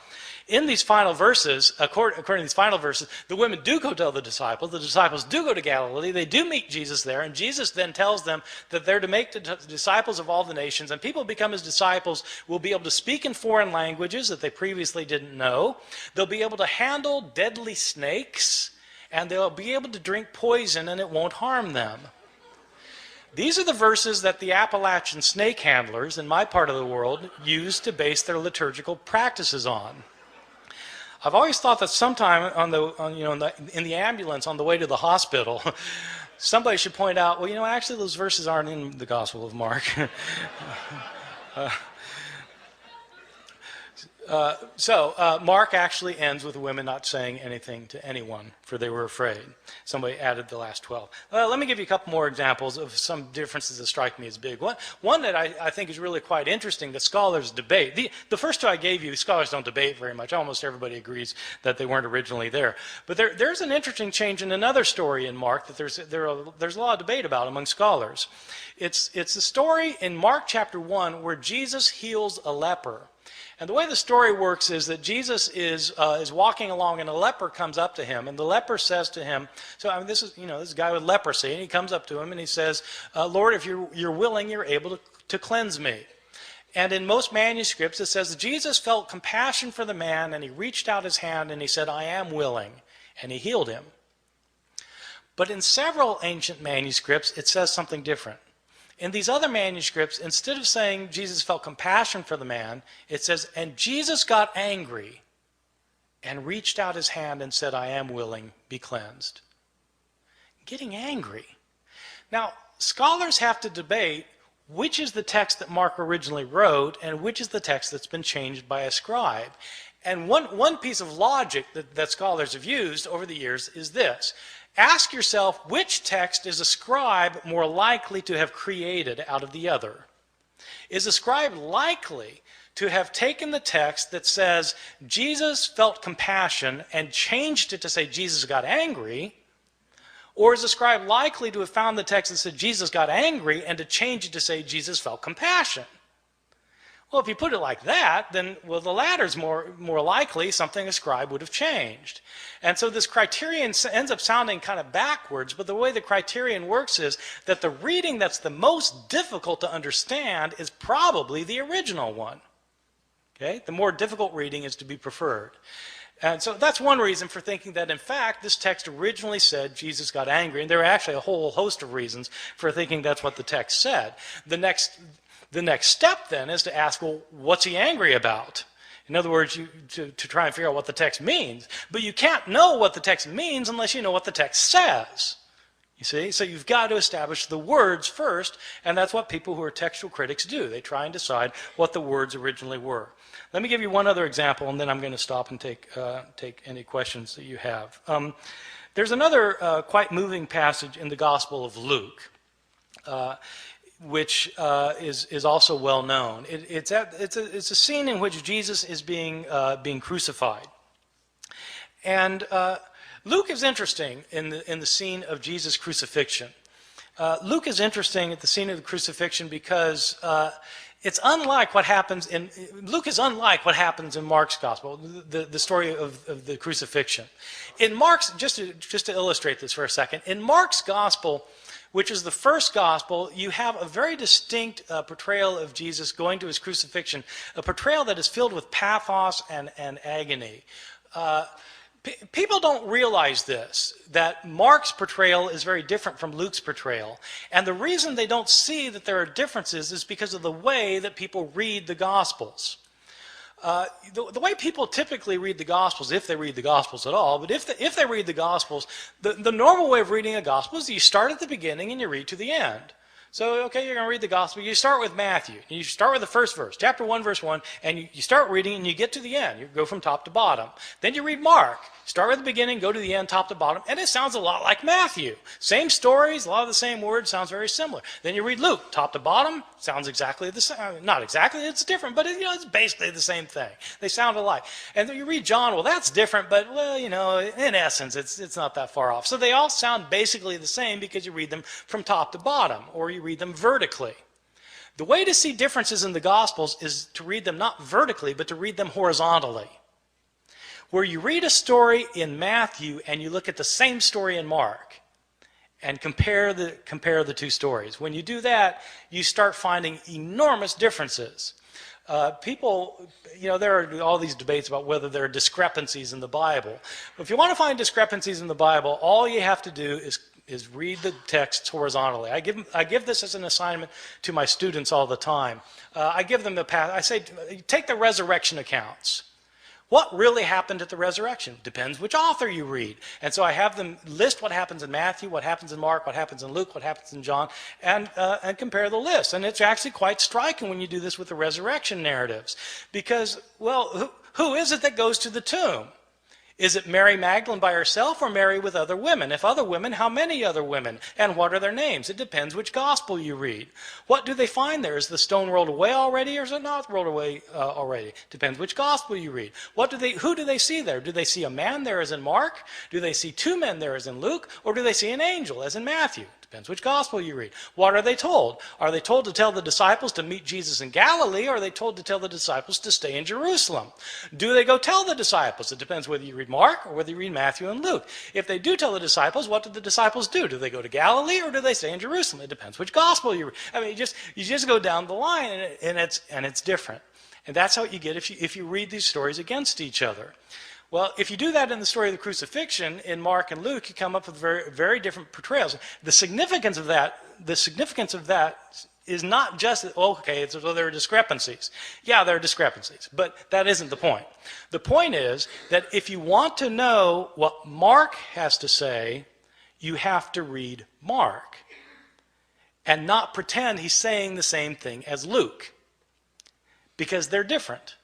In these final verses, according to these final verses, the women do go tell the disciples do go to Galilee, they do meet Jesus there, and Jesus then tells them that they're to make disciples of all the nations, and people who become his disciples will be able to speak in foreign languages that they previously didn't know. They'll be able to handle deadly snakes, and they'll be able to drink poison and it won't harm them. These are the verses that the Appalachian snake handlers in my part of the world use to base their liturgical practices on. I've always thought that sometime in the ambulance on the way to the hospital, somebody should point out, well, actually those verses aren't in the Gospel of Mark. Mark actually ends with the women not saying anything to anyone, for they were afraid. Somebody added the last 12. Let me give you a couple more examples of some differences that strike me as big. One that I think is really quite interesting that scholars debate. The first two I gave you, scholars don't debate very much. Almost everybody agrees that they weren't originally there. But there's an interesting change in another story in Mark that there's a lot of debate about among scholars. It's a story in Mark chapter 1 where Jesus heals a leper. And the way the story works is that Jesus is walking along, and a leper comes up to him, and the leper says to him, this is a guy with leprosy, and he comes up to him and he says, Lord, if you're willing, you're able to cleanse me. And in most manuscripts it says that Jesus felt compassion for the man, and he reached out his hand and he said, I am willing, and he healed him. But in several ancient manuscripts it says something different. In these other manuscripts, instead of saying Jesus felt compassion for the man, it says, and Jesus got angry and reached out his hand and said, I am willing, be cleansed. Getting angry. Now, scholars have to debate which is the text that Mark originally wrote and which is the text that's been changed by a scribe. And one piece of logic that scholars have used over the years is this. Ask yourself, which text is a scribe more likely to have created out of the other? Is a scribe likely to have taken the text that says Jesus felt compassion and changed it to say Jesus got angry? Or is a scribe likely to have found the text that said Jesus got angry and to change it to say Jesus felt compassion? Well, if you put it like that, then, the latter's more likely something a scribe would have changed. And so this criterion ends up sounding kind of backwards, but the way the criterion works is that the reading that's the most difficult to understand is probably the original one. Okay? The more difficult reading is to be preferred. And so that's one reason for thinking that, in fact, this text originally said Jesus got angry, and there are actually a whole host of reasons for thinking that's what the text said. The next step, then, is to ask, well, what's he angry about? In other words, to try and figure out what the text means. But you can't know what the text means unless you know what the text says. You see? So you've got to establish the words first, and that's what people who are textual critics do. They try and decide what the words originally were. Let me give you one other example, and then I'm going to stop and take any questions that you have. There's another quite moving passage in the Gospel of Luke. Which is also well known. It's a scene in which Jesus is being crucified, and Luke is interesting in the scene of Jesus' crucifixion. Luke is interesting at the scene of the crucifixion because it's unlike what happens in Luke is unlike what happens in Mark's gospel, the story of the crucifixion. In Mark's, just to illustrate this for a second, in Mark's gospel, which is the first gospel, you have a very distinct portrayal of Jesus going to his crucifixion, a portrayal that is filled with pathos and agony. People don't realize this, that Mark's portrayal is very different from Luke's portrayal. And the reason they don't see that there are differences is because of the way that people read the Gospels. The way people typically read the Gospels, if they read the Gospels at all, but if they read the Gospels, the normal way of reading a Gospel is you start at the beginning and you read to the end. So, okay, you're going to read the Gospel. You start with Matthew. You start with the first verse, chapter 1, verse 1, and you start reading and you get to the end. You go from top to bottom. Then you read Mark. Start with the beginning, go to the end, top to bottom, and it sounds a lot like Matthew. Same stories, a lot of the same words, sounds very similar. Then you read Luke, top to bottom, sounds exactly the same. Not exactly, it's different, but it's basically the same thing. They sound alike. And then you read John, well, that's different, but, in essence, it's not that far off. So they all sound basically the same because you read them from top to bottom, or you read them vertically. The way to see differences in the Gospels is to read them not vertically, but to read them horizontally. Where you read a story in Matthew and you look at the same story in Mark and compare the two stories. When you do that, you start finding enormous differences. There are all these debates about whether there are discrepancies in the Bible. If you want to find discrepancies in the Bible, all you have to do is read the texts horizontally. I give this as an assignment to my students all the time. I give them I say, take the resurrection accounts. What really happened at the resurrection? Depends which author you read. And so I have them list what happens in Matthew, what happens in Mark, what happens in Luke, what happens in John, and compare the list. And it's actually quite striking when you do this with the resurrection narratives. Because, well, who is it that goes to the tomb? Is it Mary Magdalene by herself or Mary with other women? If other women, how many other women? And what are their names? It depends which gospel you read. What do they find there? Is the stone rolled away already or is it not rolled away already? Depends which gospel you read. Who do they see there? Do they see a man there as in Mark? Do they see two men there as in Luke? Or do they see an angel as in Matthew? Depends which gospel you read. What are they told? Are they told to tell the disciples to meet Jesus in Galilee, or are they told to tell the disciples to stay in Jerusalem? Do they go tell the disciples? It depends whether you read Mark or whether you read Matthew and Luke. If they do tell the disciples, what do the disciples do? Do they go to Galilee or do they stay in Jerusalem? It depends which gospel you read. I mean, you just go down the line, and it's different. And that's how you get if you read these stories against each other. Well, if you do that in the story of the crucifixion in Mark and Luke, you come up with very, very different portrayals. The significance of that is not just, okay, so there are discrepancies. Yeah, there are discrepancies, but that isn't the point. The point is that if you want to know what Mark has to say, you have to read Mark and not pretend he's saying the same thing as Luke, because they're different.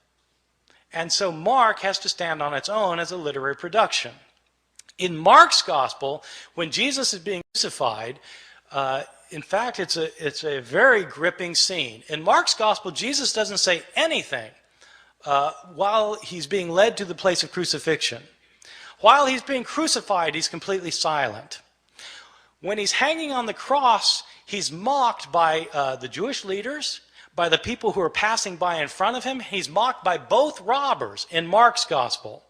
And so Mark has to stand on its own as a literary production. In Mark's gospel, when Jesus is being crucified, in fact, it's a very gripping scene. In Mark's gospel, Jesus doesn't say anything while he's being led to the place of crucifixion. While he's being crucified, he's completely silent. When he's hanging on the cross, he's mocked by the Jewish leaders, by the people who are passing by in front of him. He's mocked by both robbers in Mark's gospel.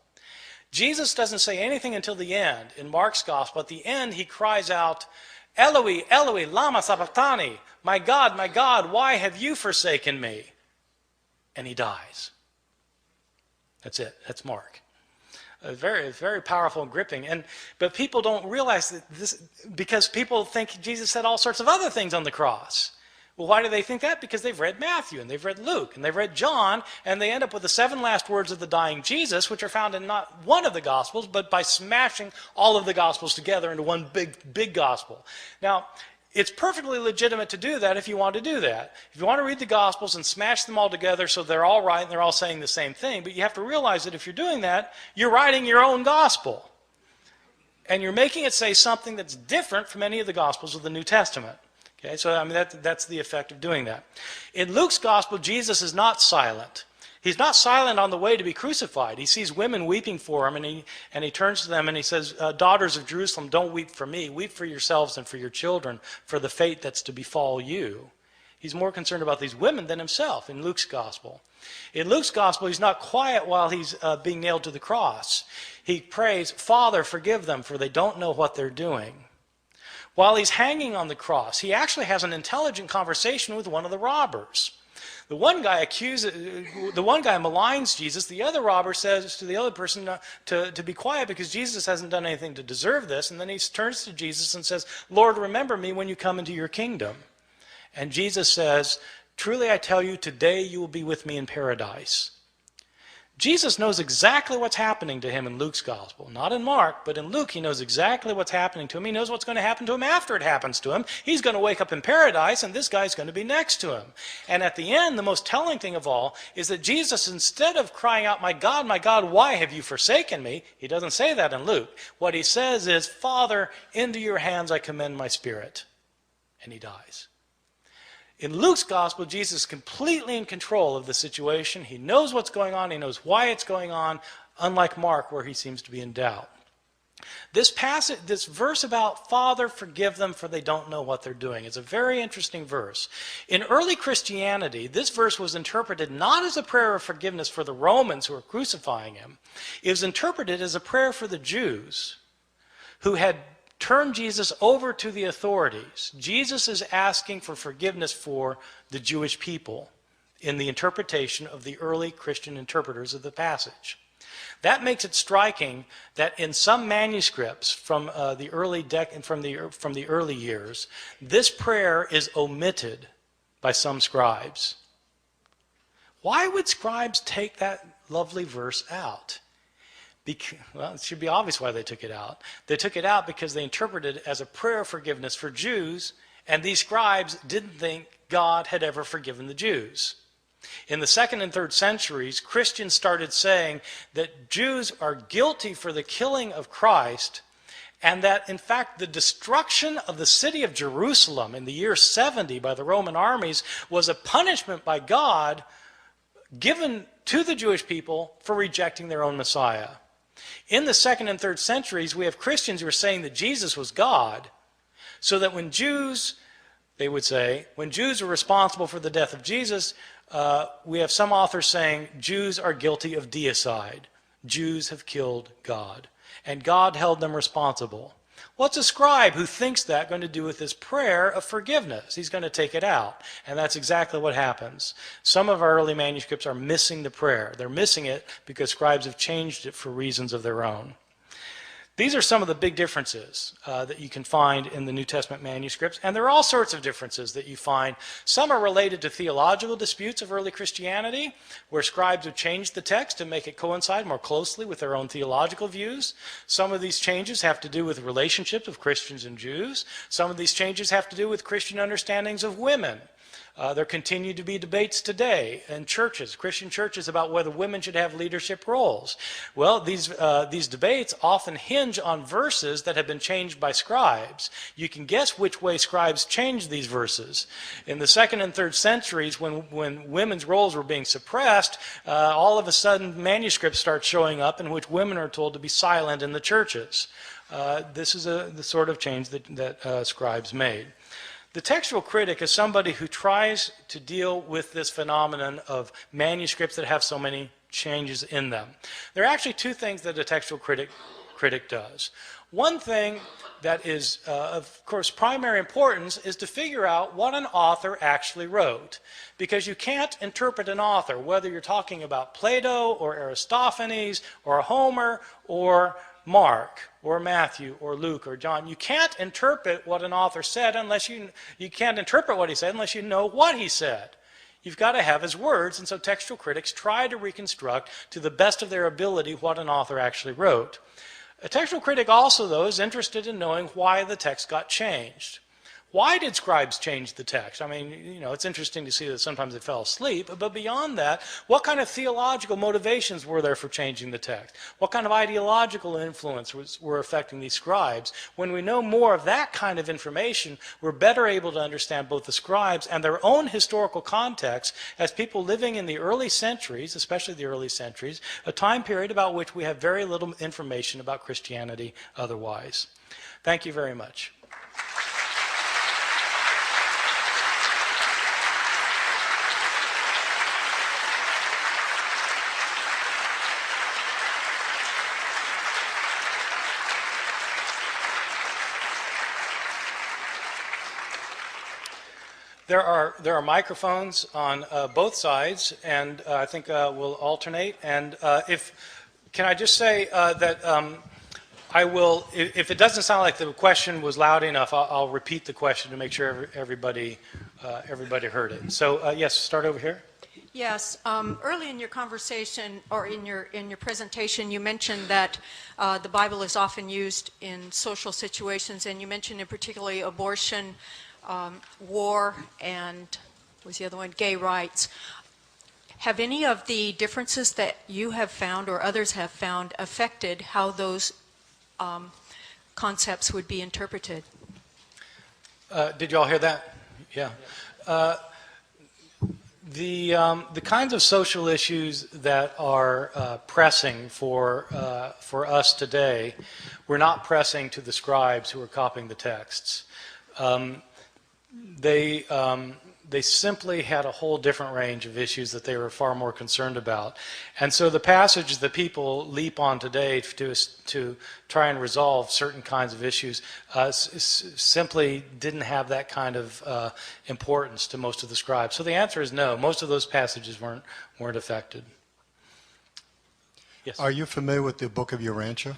Jesus doesn't say anything until the end in Mark's gospel. At the end, he cries out, Eloi, Eloi, lama sabachthani, my God, why have you forsaken me? And he dies. That's it. That's Mark. Very, very powerful and gripping. But people don't realize that this, because people think Jesus said all sorts of other things on the cross. Well, why do they think that? Because they've read Matthew, and they've read Luke, and they've read John, and they end up with the 7 last words of the dying Jesus, which are found in not one of the Gospels, but by smashing all of the Gospels together into one big Gospel. Now, it's perfectly legitimate to do that if you want to do that. If you want to read the Gospels and smash them all together so they're all right and they're all saying the same thing, but you have to realize that if you're doing that, you're writing your own Gospel. And you're making it say something that's different from any of the Gospels of the New Testament. Okay, so I mean that's the effect of doing that. In Luke's gospel, Jesus is not silent. He's not silent on the way to be crucified. He sees women weeping for him, and he turns to them and he says, daughters of Jerusalem, don't weep for me. Weep for yourselves and for your children, for the fate that's to befall you. He's more concerned about these women than himself in Luke's gospel. In Luke's gospel, he's not quiet while he's being nailed to the cross. He prays, Father, forgive them, for they don't know what they're doing. While he's hanging on the cross, he actually has an intelligent conversation with one of the robbers. The one guy maligns Jesus. The other robber says to the other person to be quiet because Jesus hasn't done anything to deserve this. And then he turns to Jesus and says, Lord, remember me when you come into your kingdom. And Jesus says, truly I tell you, today you will be with me in paradise. Jesus knows exactly what's happening to him in Luke's gospel. Not in Mark, but in Luke, he knows exactly what's happening to him. He knows what's going to happen to him after it happens to him. He's going to wake up in paradise, and this guy's going to be next to him. And at the end, the most telling thing of all is that Jesus, instead of crying out, my God, why have you forsaken me? He doesn't say that in Luke. What he says is, Father, into your hands I commend my spirit. And he dies. In Luke's gospel, Jesus is completely in control of the situation. He knows what's going on. He knows why it's going on, unlike Mark, where he seems to be in doubt. This passage, this verse about Father, forgive them, for they don't know what they're doing, is a very interesting verse. In early Christianity, this verse was interpreted not as a prayer of forgiveness for the Romans who were crucifying him. It was interpreted as a prayer for the Jews who had turn Jesus over to the authorities. Jesus is asking for forgiveness for the Jewish people in the interpretation of the early Christian interpreters of the passage. That makes it striking that in some manuscripts from the early years, this prayer is omitted by some scribes. Why would scribes take that lovely verse out? Well, it should be obvious why they took it out. They took it out because they interpreted it as a prayer of forgiveness for Jews, and these scribes didn't think God had ever forgiven the Jews. In the 2nd and 3rd centuries, Christians started saying that Jews are guilty for the killing of Christ, and that, in fact, the destruction of the city of Jerusalem in the year 70 by the Roman armies was a punishment by God given to the Jewish people for rejecting their own Messiah. In the 2nd and 3rd centuries, we have Christians who are saying that Jesus was God, so that when Jews, they would say, when Jews were responsible for the death of Jesus, we have some authors saying Jews are guilty of deicide. Jews have killed God, and God held them responsible. What's a scribe who thinks that going to do with his prayer of forgiveness? He's going to take it out, and that's exactly what happens. Some of our early manuscripts are missing the prayer. They're missing it because scribes have changed it for reasons of their own. These are some of the big differences that you can find in the New Testament manuscripts, and there are all sorts of differences that you find. Some are related to theological disputes of early Christianity, where scribes have changed the text to make it coincide more closely with their own theological views. Some of these changes have to do with relationships of Christians and Jews. Some of these changes have to do with Christian understandings of women. There continue to be debates today in churches, Christian churches, about whether women should have leadership roles. Well, these debates often hinge on verses that have been changed by scribes. You can guess which way scribes changed these verses. In the 2nd and 3rd centuries, when women's roles were being suppressed, all of a sudden manuscripts start showing up in which women are told to be silent in the churches. This is the sort of change that scribes made. The textual critic is somebody who tries to deal with this phenomenon of manuscripts that have so many changes in them. There are actually two things that a textual critic does. One thing that is, of course, primary importance is to figure out what an author actually wrote. Because you can't interpret an author, whether you're talking about Plato or Aristophanes or Homer or Mark or Matthew or Luke or John. You can't interpret what an author said unless you can't interpret what he said unless you know what he said. You've got to have his words, and so textual critics try to reconstruct to the best of their ability what an author actually wrote. A textual critic also, though, is interested in knowing why the text got changed. Why did scribes change the text? I mean, it's interesting to see that sometimes they fell asleep, but beyond that, what kind of theological motivations were there for changing the text? What kind of ideological influence were affecting these scribes? When we know more of that kind of information, we're better able to understand both the scribes and their own historical context as people living in the early centuries, especially the early centuries, a time period about which we have very little information about Christianity otherwise. Thank you very much. There are microphones on both sides, and I think we'll alternate. And can I just say that I will, if it doesn't sound like the question was loud enough, I'll repeat the question to make sure everybody heard it. So yes, start over here. Yes. Early in your conversation or in your presentation, you mentioned that the Bible is often used in social situations, and you mentioned in particularly abortion, war, and what was the other one? Gay rights. Have any of the differences that you have found or others have found affected how those concepts would be interpreted? Did you all hear that? Yeah. The kinds of social issues that are pressing for us today were not pressing to the scribes who were copying the texts. They simply had a whole different range of issues that they were far more concerned about. And so the passages that people leap on today to try and resolve certain kinds of issues simply didn't have that kind of importance to most of the scribes. So the answer is no. Most of those passages weren't affected. Yes? Are you familiar with the Book of Urantia?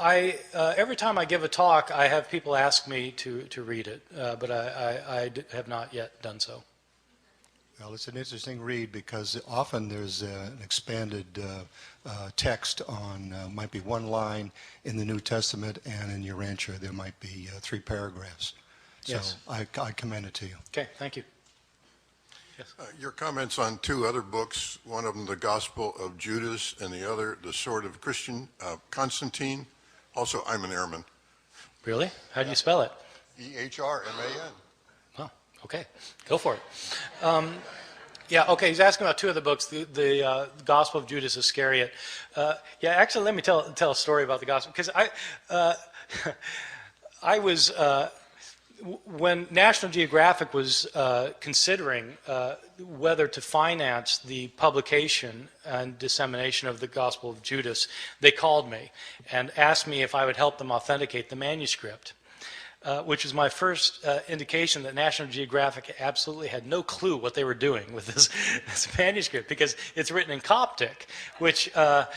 Every time I give a talk, I have people ask me to read it, but I have not yet done so. Well, it's an interesting read because often there's an expanded text on, might be one line in the New Testament, and in Urantia there might be 3 paragraphs. So Yes. I commend it to you. Okay, thank you. Yes. Your comments on 2 other books, one of them the Gospel of Judas and the other the Sword of Constantine. Also, I'm an Ehrman. Really? How do you spell it? Ehrman. Oh, okay. Go for it. Yeah, okay, he's asking about 2 of the books, the Gospel of Judas Iscariot. Yeah, actually, let me tell a story about the Gospel, because I was, when National Geographic was considering whether to finance the publication and dissemination of the Gospel of Judas, they called me and asked me if I would help them authenticate the manuscript. Which was my first indication that National Geographic absolutely had no clue what they were doing with this manuscript, because it's written in Coptic, which I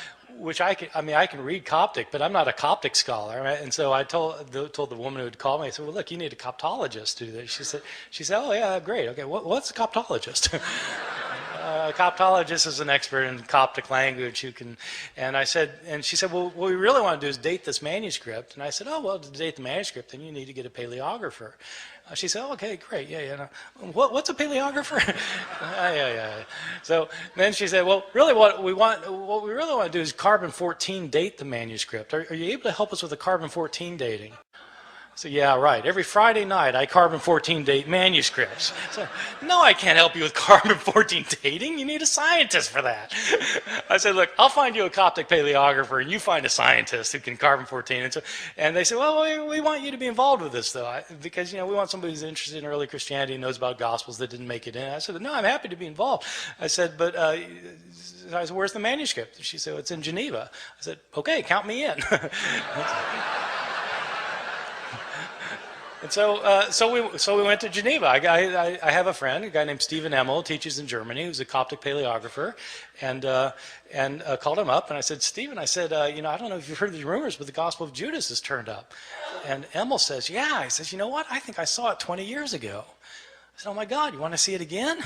can read Coptic, but I'm not a Coptic scholar, right? And so I told the woman who had called me, I said, well, look, you need a Coptologist to do this. She said, oh yeah, great, okay, what's a Coptologist? A Coptologist is an expert in Coptic language who can, and she said, well, what we really want to do is date this manuscript. And I said, oh, well, to date the manuscript, then you need to get a paleographer. She said, oh, okay, great, yeah. No. What's a paleographer? Yeah. So then she said, well, really what we really want to do is carbon-14 date the manuscript. Are you able to help us with the carbon-14 dating? So yeah, right. Every Friday night I carbon-14 date manuscripts. So, no, I can't help you with carbon-14 dating. You need a scientist for that. I said, look, I'll find you a Coptic paleographer and you find a scientist who can carbon-14. And they said, well, we want you to be involved with this though, because we want somebody who's interested in early Christianity and knows about Gospels that didn't make it in. I said, no, I'm happy to be involved. I said, but I said, where's the manuscript? She said, well, it's in Geneva. I said, okay, count me in. And so we went to Geneva. I have a friend, a guy named Stephen Emmel, teaches in Germany, who's a Coptic paleographer, and called him up. And I said, Stephen, I don't know if you've heard these rumors, but the Gospel of Judas has turned up. And Emmel says, yeah. He says, you know what? I think I saw it 20 years ago. I said, oh my God, you want to see it again?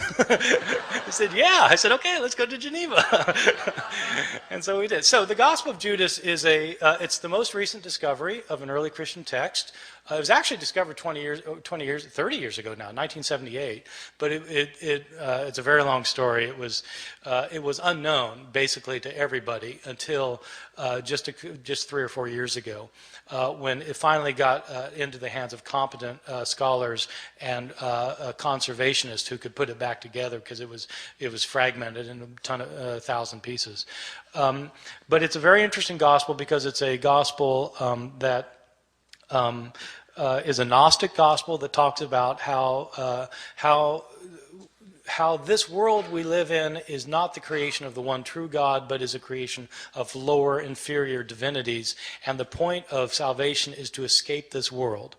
He said, yeah. I said, okay, let's go to Geneva. And so we did. So the Gospel of Judas is it's the most recent discovery of an early Christian text. It was actually discovered 30 years ago now, 1978. But it's a very long story. It was unknown basically to everybody until just 3 or 4 years ago, when it finally got into the hands of competent scholars and conservationists who could put it back together, because it was fragmented in 1,000 pieces. But it's a very interesting gospel because it's a gospel that is a Gnostic gospel that talks about how this world we live in is not the creation of the one true God, but is a creation of lower, inferior divinities. And the point of salvation is to escape this world.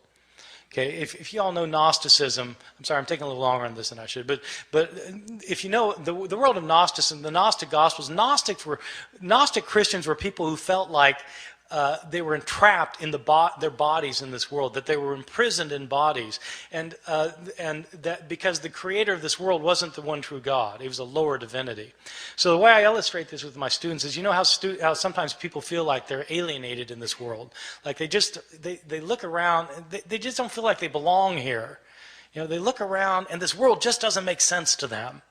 Okay, if you all know Gnosticism, I'm sorry, I'm taking a little longer on this than I should, but if you know the world of Gnosticism, the Gnostic Gospels, Gnostic Christians were people who felt like they were entrapped in their bodies in this world, that they were imprisoned in bodies, and that because the creator of this world wasn't the one true God, it was a lower divinity. So the way I illustrate this with my students is, how sometimes people feel like they're alienated in this world, like they look around, and they just don't feel like they belong here. They look around and this world just doesn't make sense to them.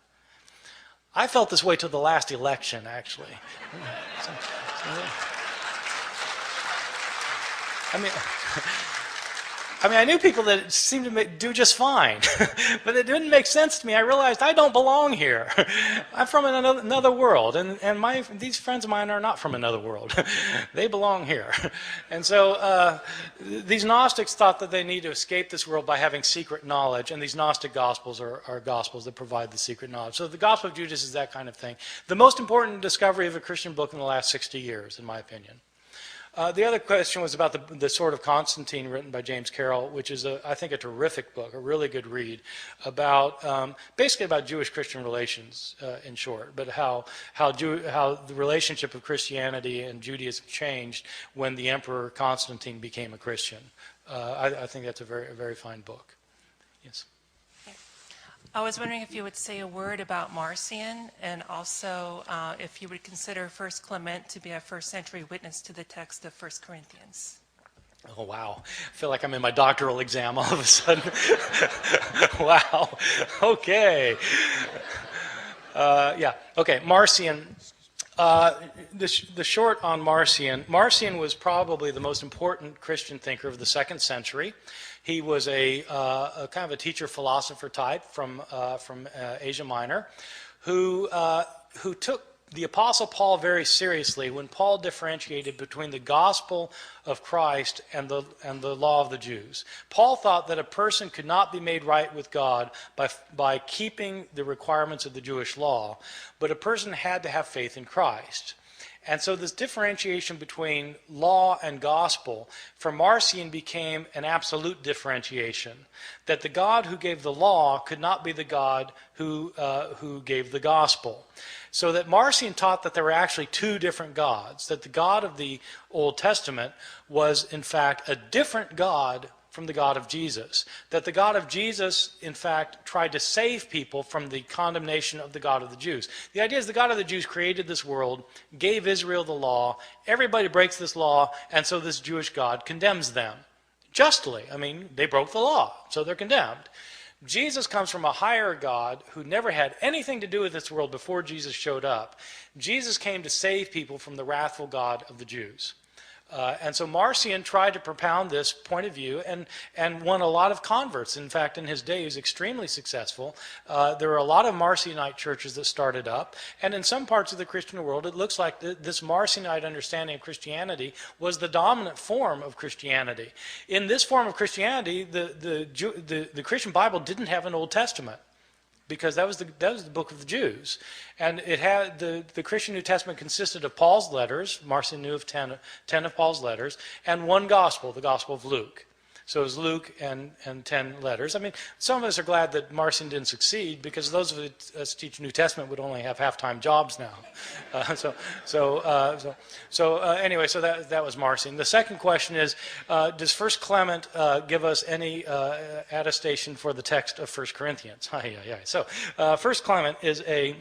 I felt this way till the last election, actually. I knew people that seemed to do just fine, but it didn't make sense to me. I realized I don't belong here. I'm from another world, and these friends of mine are not from another world. They belong here. And so these Gnostics thought that they need to escape this world by having secret knowledge, and these Gnostic Gospels are Gospels that provide the secret knowledge. So the Gospel of Judas is that kind of thing. The most important discovery of a Christian book in the last 60 years, in my opinion. The other question was about the Sword of Constantine, written by James Carroll, which is, I think, a terrific book, a really good read, basically about Jewish-Christian relations, in short, but how the relationship of Christianity and Judaism changed when the Emperor Constantine became a Christian. I think that's a very fine book. Yes. I was wondering if you would say a word about Marcion, and also if you would consider First Clement to be a first-century witness to the text of 1 Corinthians. Oh, wow. I feel like I'm in my doctoral exam all of a sudden. Wow. Okay. Yeah. Okay. Marcion. The short on Marcion. Marcion was probably the most important Christian thinker of the 2nd century. He was a kind of a teacher philosopher type from Asia Minor, who took the Apostle Paul very seriously when Paul differentiated between the gospel of Christ and the law of the Jews. Paul thought that a person could not be made right with God by keeping the requirements of the Jewish law, but a person had to have faith in Christ. And so this differentiation between law and gospel for Marcion became an absolute differentiation, that the God who gave the law could not be the God who gave the gospel. So that Marcion taught that there were actually two different gods, that the God of the Old Testament was in fact a different God from the God of Jesus, that the God of Jesus in fact tried to save people from the condemnation of the God of the Jews. The idea is the God of the Jews created this world, gave Israel the law, everybody breaks this law, and so this Jewish God condemns them. Justly. I mean, they broke the law, so they're condemned. Jesus comes from a higher God who never had anything to do with this world before Jesus showed up. Jesus came to save people from the wrathful God of the Jews. And so Marcion tried to propound this point of view and won a lot of converts. In fact, in his day, he was extremely successful. There were a lot of Marcionite churches that started up. And in some parts of the Christian world, it looks like this Marcionite understanding of Christianity was the dominant form of Christianity. In this form of Christianity, the Christian Bible didn't have an Old Testament, because that was the book of the Jews. And it had the Christian New Testament consisted of Paul's letters. Marcion knew of 10 of Paul's letters, and one gospel, the Gospel of Luke. So it was Luke and 10 letters. I mean, some of us are glad that Marcion didn't succeed, because those of us who teach New Testament would only have half-time jobs now. Anyway, so that was Marcion. The second question is, does First Clement give us any attestation for the text of 1 Corinthians? So First Clement is a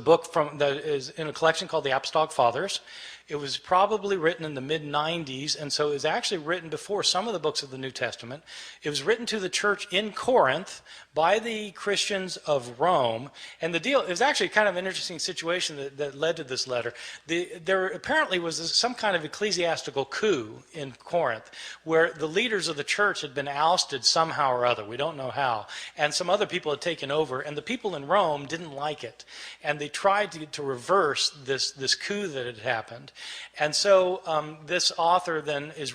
book that is in a collection called the Apostolic Fathers. It was probably written in the mid-90s, and so it was actually written before some of the books of the New Testament. It was written to the church in Corinth by the Christians of Rome. And it was actually kind of an interesting situation that led to this letter. There apparently was some kind of ecclesiastical coup in Corinth, where the leaders of the church had been ousted somehow or other. We don't know how. And some other people had taken over, and the people in Rome didn't like it. And they tried to reverse this coup that had happened. And so this author then is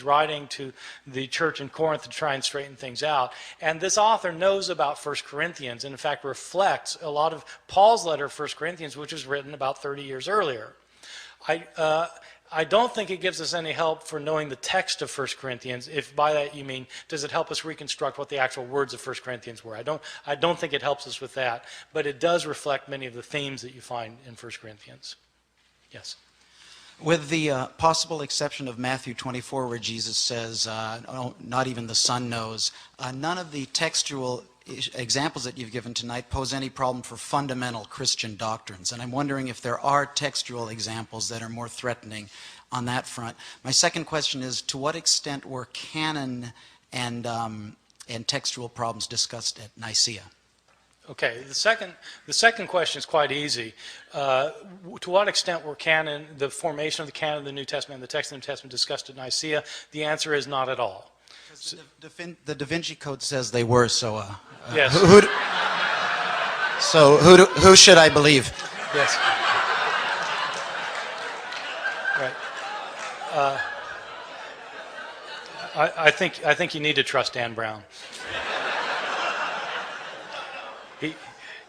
writing to the church in Corinth to try and straighten things out. And this author knows about 1 Corinthians, and in fact reflects a lot of Paul's letter of 1 Corinthians, which was written about 30 years earlier. I don't think it gives us any help for knowing the text of 1 Corinthians, if by that you mean, does it help us reconstruct what the actual words of 1 Corinthians were? I don't think it helps us with that, but it does reflect many of the themes that you find in 1 Corinthians. Yes. With the possible exception of Matthew 24, where Jesus says, not even the Son knows, none of the textual examples that you've given tonight pose any problem for fundamental Christian doctrines. And I'm wondering if there are textual examples that are more threatening on that front. My second question is, to what extent were canon and textual problems discussed at Nicaea? Okay, the second question is quite easy. To what extent were the formation of the canon of the New Testament and the text of the New Testament discussed at Nicaea? The answer is not at all. The Da Vinci Code says they were, so yes. Who should I believe? Yes. Right. I think you need to trust Dan Brown.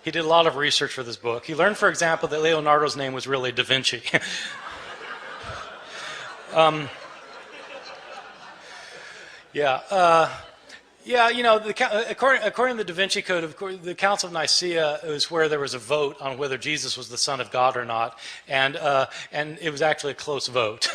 He did a lot of research for this book. He learned, for example, that Leonardo's name was really Da Vinci. Yeah, according to the Da Vinci Code, of course, the Council of Nicaea was where there was a vote on whether Jesus was the Son of God or not, and it was actually a close vote.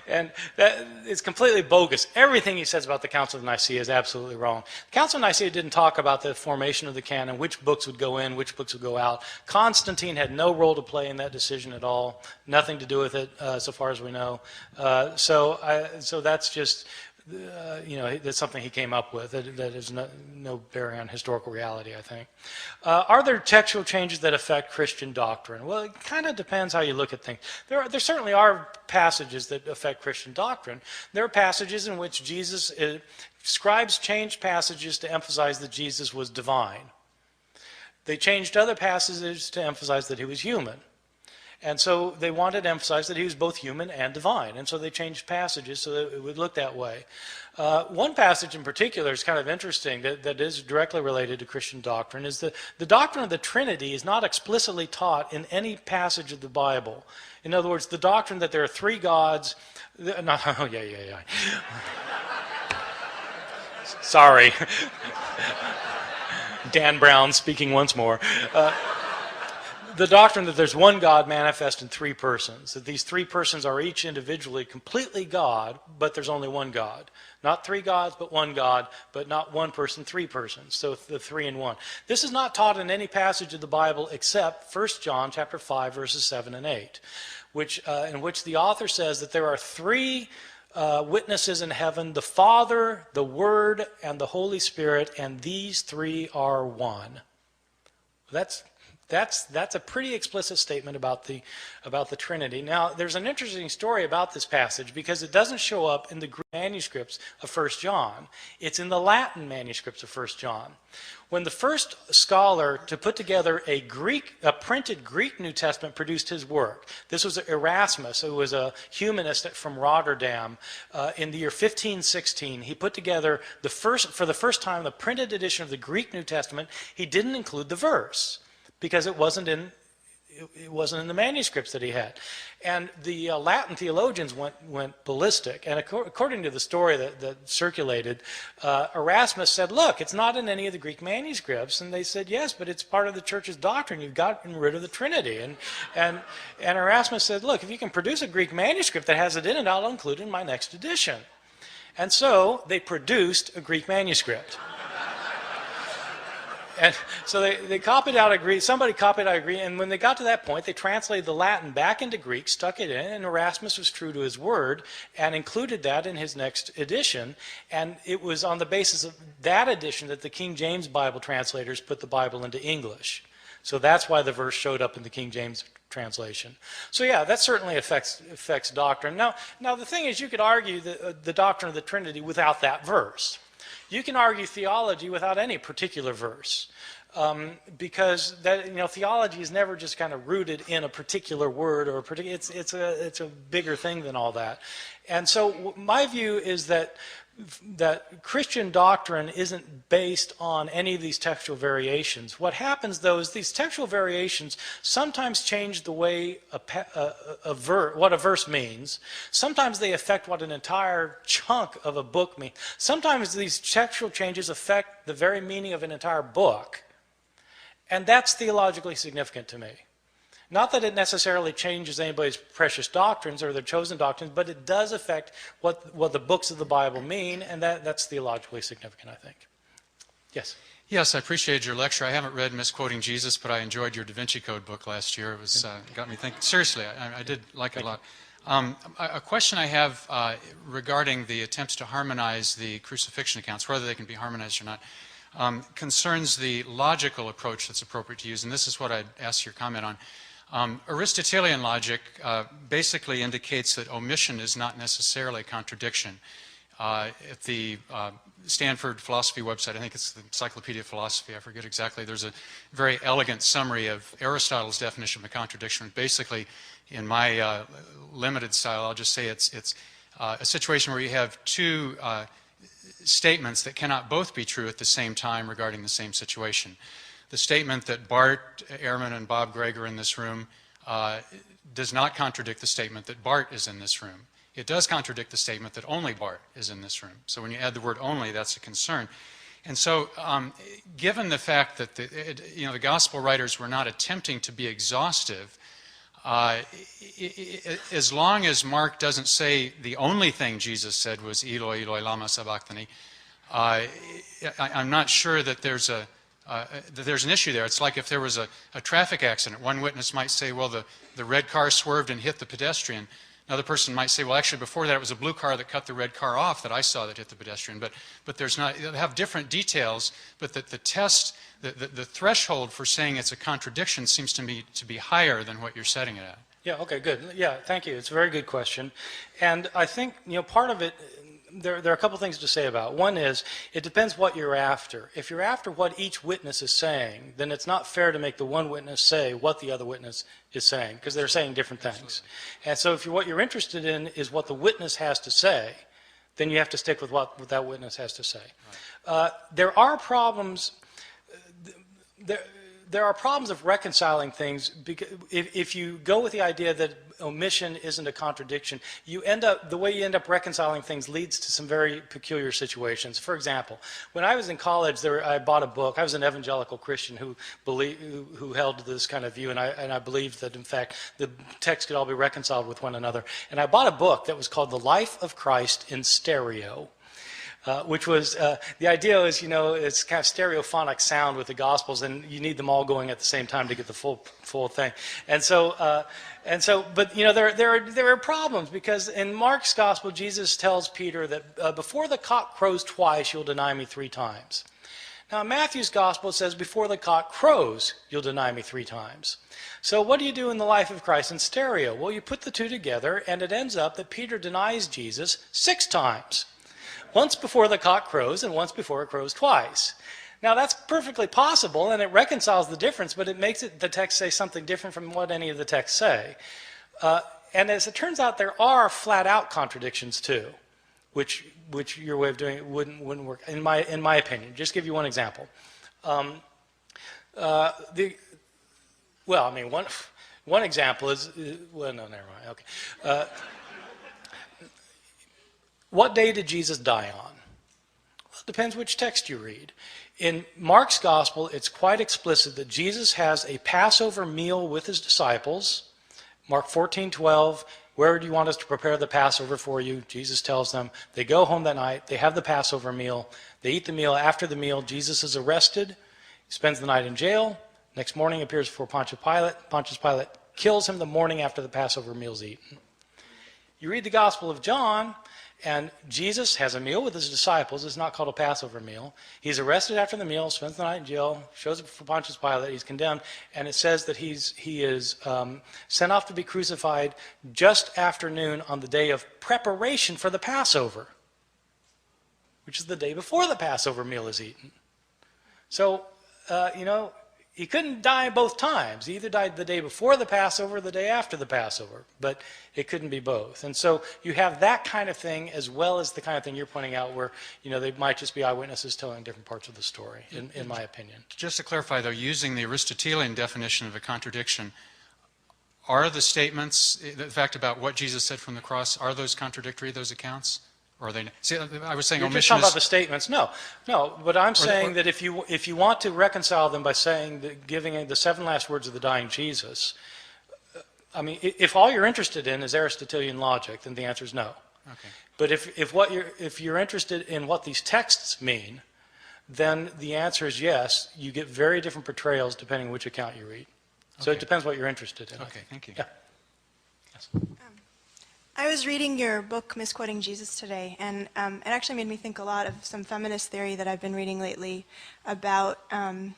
And that is completely bogus. Everything he says about the Council of Nicaea is absolutely wrong. The Council of Nicaea didn't talk about the formation of the canon, which books would go in, which books would go out. Constantine had no role to play in that decision at all, nothing to do with it, so far as we know. So that's just... that's something he came up with. That is no bearing on historical reality, I think. Are there textual changes that affect Christian doctrine? Well, it kind of depends how you look at things. There certainly are passages that affect Christian doctrine. There are passages in which Scribes changed passages to emphasize that Jesus was divine. They changed other passages to emphasize that he was human. And so they wanted to emphasize that he was both human and divine. And so they changed passages so that it would look that way. One passage in particular is kind of interesting that is directly related to Christian doctrine, is that the doctrine of the Trinity is not explicitly taught in any passage of the Bible. In other words, the doctrine that there are three gods... Sorry. Dan Brown speaking once more. The doctrine that there's one God manifest in three persons, that these three persons are each individually completely God, but there's only one God. Not three gods, but one God, but not one person, three persons. So the three in one. This is not taught in any passage of the Bible except 1 John chapter 5, verses 7 and 8, in which the author says that there are three witnesses in heaven, the Father, the Word, and the Holy Spirit, and these three are one. That's a pretty explicit statement about the Trinity. Now, there's an interesting story about this passage because it doesn't show up in the Greek manuscripts of 1 John. It's in the Latin manuscripts of 1 John. When the first scholar to put together a printed Greek New Testament produced his work, this was Erasmus, who was a humanist from Rotterdam. In the year 1516, he put together for the first time the printed edition of the Greek New Testament. He didn't include the verse, because it wasn't in the manuscripts that he had. And the Latin theologians went ballistic. And according to the story that circulated, Erasmus said, look, it's not in any of the Greek manuscripts. And they said, yes, but it's part of the church's doctrine. You've gotten rid of the Trinity. And Erasmus said, look, if you can produce a Greek manuscript that has it in it, I'll include it in my next edition. And so they produced a Greek manuscript. And so they copied out a Greek, somebody copied out a Greek, and when they got to that point, they translated the Latin back into Greek, stuck it in, and Erasmus was true to his word and included that in his next edition. And it was on the basis of that edition that the King James Bible translators put the Bible into English. So that's why the verse showed up in the King James translation. So yeah, that certainly affects doctrine. Now the thing is, you could argue the doctrine of the Trinity without that verse. You can argue theology without any particular verse, because theology is never just kind of rooted in a particular word or it's a bigger thing than all that. And so my view is that Christian doctrine isn't based on any of these textual variations. What happens, though, is these textual variations sometimes change the way what a verse means. Sometimes they affect what an entire chunk of a book means. Sometimes these textual changes affect the very meaning of an entire book. And that's theologically significant to me. Not that it necessarily changes anybody's precious doctrines or their chosen doctrines, but it does affect what the books of the Bible mean, and that's theologically significant, I think. Yes? Yes, I appreciated your lecture. I haven't read Misquoting Jesus, but I enjoyed your Da Vinci Code book last year. It was got me thinking. Seriously, I did like it a lot. A question I have regarding the attempts to harmonize the crucifixion accounts, whether they can be harmonized or not, concerns the logical approach that's appropriate to use, and this is what I'd ask your comment on. Aristotelian logic basically indicates that omission is not necessarily a contradiction. At the Stanford philosophy website, I think it's the Encyclopedia of Philosophy, I forget exactly, there's a very elegant summary of Aristotle's definition of a contradiction. Basically, in my limited style, I'll just say it's a situation where you have two statements that cannot both be true at the same time regarding the same situation. The statement that Bart, Ehrman, and Bob Gregg are in this room does not contradict the statement that Bart is in this room. it does contradict the statement that only Bart is in this room. So when you add the word only, that's a concern. And so given the fact that the gospel writers were not attempting to be exhaustive, as long as Mark doesn't say the only thing Jesus said was Eloi, Eloi, lama sabachthani, I'm not sure that there's an issue there. It's like if there was a traffic accident. One witness might say, well, the red car swerved and hit the pedestrian. Another person might say, well, actually, before that, it was a blue car that cut the red car off that I saw that hit the pedestrian. But there's not, they have different details, but that the test, the threshold for saying it's a contradiction seems to me to be higher than what you're setting it at. Yeah, okay, good. Yeah, thank you. It's a very good question. And I think, part of it, there are a couple things to say about. One is, it depends what you're after. If you're after what each witness is saying, then it's not fair to make the one witness say what the other witness is saying, because they're saying different things. Absolutely. And so if what you're interested in is what the witness has to say, then you have to stick with what that witness has to say. Right. There are problems. There are problems of reconciling things, because if you go with the idea that omission isn't a contradiction, the way you end up reconciling things leads to some very peculiar situations. For example, when I was in college, I bought a book. I was an evangelical Christian who held this kind of view, and I believed that, in fact, the texts could all be reconciled with one another. And I bought a book that was called The Life of Christ in Stereo. Which was, the idea is, it's kind of stereophonic sound with the Gospels, and you need them all going at the same time to get the full thing. And so, but there are problems, because in Mark's Gospel, Jesus tells Peter that before the cock crows twice, you'll deny me 3 times. Now, in Matthew's Gospel, it says before the cock crows, you'll deny me 3 times. So what do you do in the life of Christ in stereo? Well, you put the two together, and it ends up that Peter denies Jesus 6 times. Once before the cock crows and once before it crows twice. Now that's perfectly possible, and it reconciles the difference, but it makes the text say something different from what any of the texts say. And as it turns out, there are flat-out contradictions too, which your way of doing it wouldn't work, in my opinion. Just give you one example. One example is, well, no, never mind. Okay. What day did Jesus die on? Well, it depends which text you read. In Mark's Gospel, it's quite explicit that Jesus has a Passover meal with his disciples. Mark 14:12, where do you want us to prepare the Passover for you? Jesus tells them. They go home that night. They have the Passover meal. They eat the meal. After the meal, Jesus is arrested. He spends the night in jail. Next morning, appears before Pontius Pilate. Pontius Pilate kills him the morning after the Passover meal is eaten. You read the Gospel of John, and Jesus has a meal with his disciples. It's not called a Passover meal. He's arrested after the meal, spends the night in jail, shows up before Pontius Pilate, he's condemned, and it says that he is sent off to be crucified just after noon on the day of preparation for the Passover, which is the day before the Passover meal is eaten. So, he couldn't die both times. He either died the day before the Passover or the day after the Passover, but it couldn't be both. And so you have that kind of thing, as well as the kind of thing you're pointing out where, they might just be eyewitnesses telling different parts of the story, in my opinion. Just to clarify, though, using the Aristotelian definition of a contradiction, are the statements, the fact about what Jesus said from the cross, are those contradictory, those accounts? Or are they? See, I was saying You're omission just talking about the statements. No. But I'm saying that if you want to reconcile them by saying giving the 7 last words of the dying Jesus, if all you're interested in is Aristotelian logic, then the answer is no. Okay. But if you're interested in what these texts mean, then the answer is yes. You get very different portrayals depending on which account you read. So it depends what you're interested in. Okay. Thank you. Yeah. Yes. I was reading your book, Misquoting Jesus, today, and it actually made me think a lot of some feminist theory that I've been reading lately about the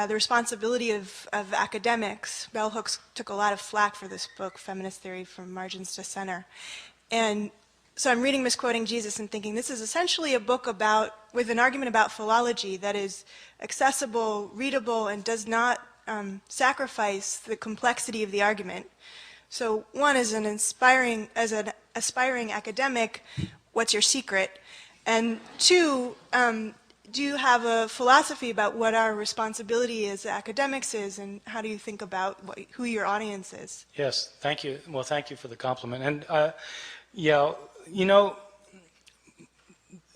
responsibility of academics. Bell Hooks took a lot of flack for this book, Feminist Theory from Margins to Center. And so I'm reading Misquoting Jesus and thinking this is essentially a book with an argument about philology that is accessible, readable, and does not sacrifice the complexity of the argument. So one, as an aspiring academic, what's your secret? And 2, do you have a philosophy about what our responsibility as academics is, and how do you think about who your audience is? Yes, thank you. Well, thank you for the compliment. And, yeah, you know,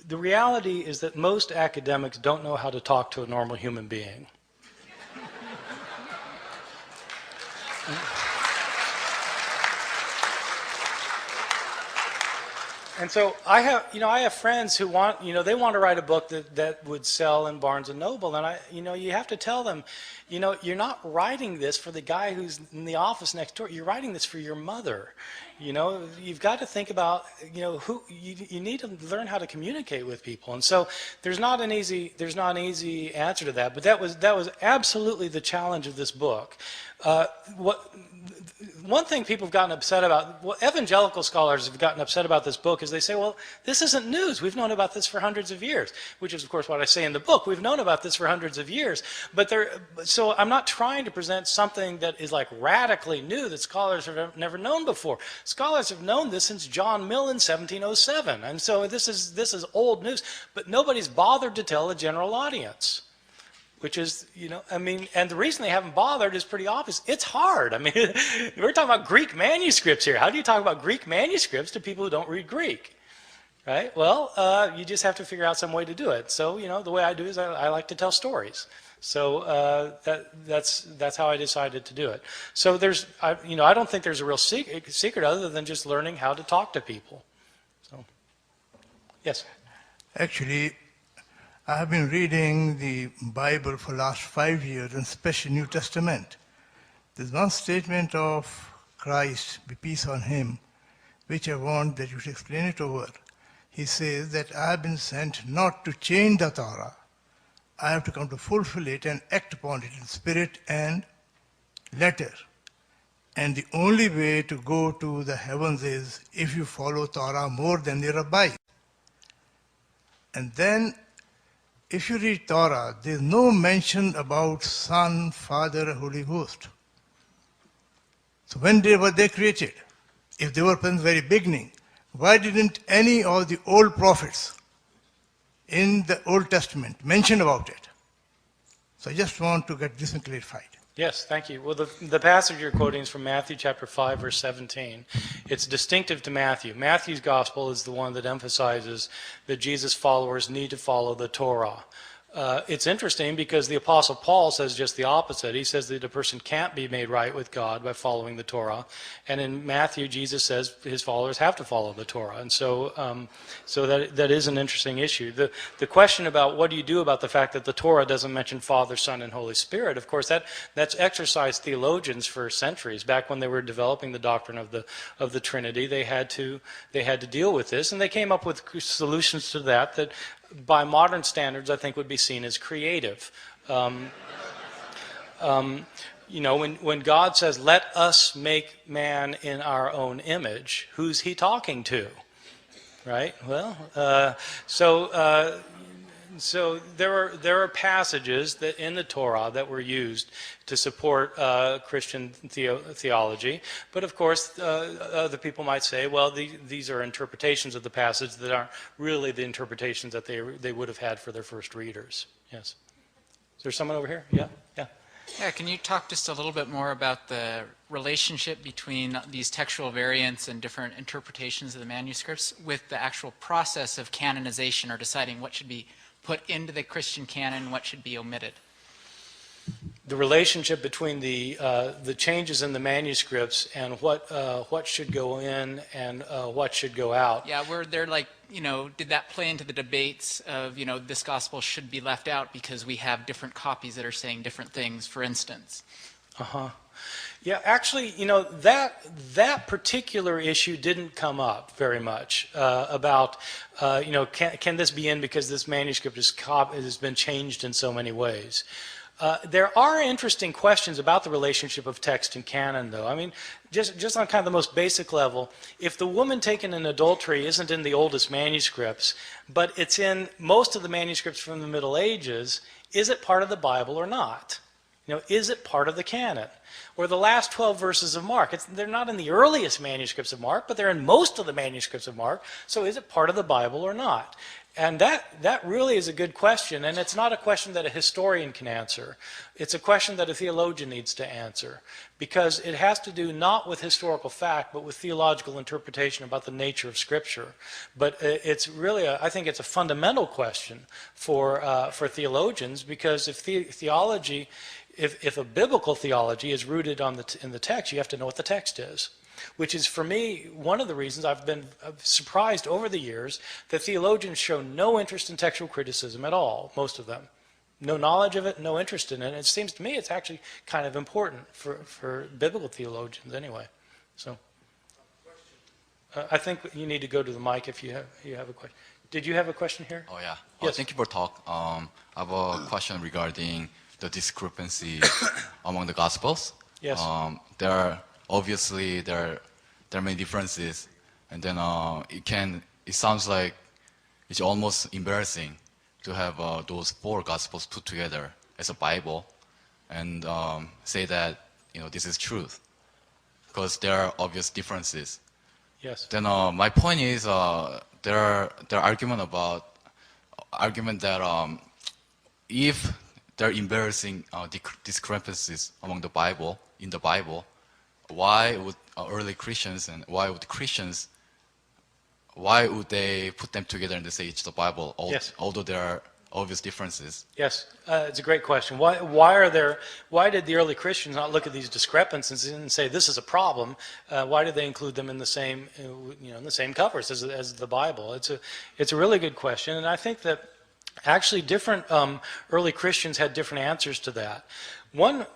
the reality is that most academics don't know how to talk to a normal human being. And so I have friends who want, they want to write a book that would sell in Barnes and Noble, and you have to tell them, you're not writing this for the guy who's in the office next door. You're writing this for your mother. You've got to think about, who you need to learn how to communicate with people. And so there's not an easy answer to that, but that was absolutely the challenge of this book. One thing people have gotten upset about, evangelical scholars have gotten upset about this book, is they say, well, this isn't news. We've known about this for hundreds of years, which is, of course, what I say in the book. We've known about this for hundreds of years. So I'm not trying to present something that is like radically new that scholars have never known before. Scholars have known this since John Mill in 1707. And so this is old news, but nobody's bothered to tell the general audience. Which is, and the reason they haven't bothered is pretty obvious. It's hard. We're talking about Greek manuscripts here. How do you talk about Greek manuscripts to people who don't read Greek? Right? Well, you just have to figure out some way to do it. So, the way I do is I like to tell stories. So that's how I decided to do it. So I don't think there's a real secret other than just learning how to talk to people. So, yes. Actually, I have been reading the Bible for the last 5 years, and especially New Testament. There's one statement of Christ, be peace on him, which I want that you should explain it over. He says that I have been sent not to change the Torah. I have to come to fulfill it and act upon it in spirit and letter. And the only way to go to the heavens is if you follow Torah more than the rabbis. And then if you read Torah, there is no mention about Son, Father, Holy Ghost. So when were they created? If they were from the very beginning, why didn't any of the old prophets in the Old Testament mention about it? So I just want to get this clarified. Yes, thank you. Well, the passage you're quoting is from Matthew chapter 5, verse 17. It's distinctive to Matthew. Matthew's gospel is the one that emphasizes that Jesus' followers need to follow the Torah. It's interesting because the Apostle Paul says just the opposite. He says that a person can't be made right with God by following the Torah. And in Matthew, Jesus says his followers have to follow the Torah. And so that is an interesting issue. The question about what do you do about the fact that the Torah doesn't mention Father, Son, and Holy Spirit, of course, that's exercised theologians for centuries. Back when they were developing the doctrine of the Trinity, they had to deal with this. And they came up with solutions to that by modern standards, I think would be seen as creative. When God says, let us make man in our own image, who's he talking to? Right? Well, so there are passages that in the Torah that were used to support Christian theology, but of course other people might say, well, these are interpretations of the passage that aren't really the interpretations that they would have had for their first readers. Yes. Is there someone over here? Yeah. Yeah, can you talk just a little bit more about the relationship between these textual variants and different interpretations of the manuscripts with the actual process of canonization or deciding what should be put into the Christian canon, what should be omitted? The relationship between the changes in the manuscripts and what should go in and what should go out. Yeah, were there did that play into the debates of, this gospel should be left out because we have different copies that are saying different things, for instance? Yeah, actually, that particular issue didn't come up very much about, can this be in because this manuscript has been changed in so many ways. There are interesting questions about the relationship of text and canon, though. I mean, just on kind of the most basic level, if the woman taken in adultery isn't in the oldest manuscripts, but it's in most of the manuscripts from the Middle Ages, is it part of the Bible or not? Is it part of the canon? Or the last 12 verses of Mark. They're not in the earliest manuscripts of Mark, but they're in most of the manuscripts of Mark. So is it part of the Bible or not? And that really is a good question, and it's not a question that a historian can answer. It's a question that a theologian needs to answer, because it has to do not with historical fact, but with theological interpretation about the nature of Scripture. But it's really, I think it's a fundamental question for theologians, because if theology, if a biblical theology is rooted in the text, you have to know what the text is. Which is, for me, one of the reasons I've been surprised over the years that theologians show no interest in textual criticism at all, most of them. No knowledge of it, no interest in it. And it seems to me it's actually kind of important for biblical theologians anyway. So, I think you need to go to the mic if you have a question. Did you have a question here? Oh, yeah. Yes. Thank you for talk. I have a question regarding the discrepancy among the Gospels. Yes. Obviously, there are many differences, and then it sounds like it's almost embarrassing to have those 4 Gospels put together as a Bible, and say that this is truth, because there are obvious differences. Yes. Then my point is there are argument that if there are embarrassing discrepancies among the Bible in the Bible. Why would early Christians and why would they put them together and they say it's the Bible, although there are obvious differences? Yes, it's a great question. Why did the early Christians not look at these discrepancies and say this is a problem? Why did they include them in the same covers as the Bible? It's a really good question, and I think that actually different early Christians had different answers to that. One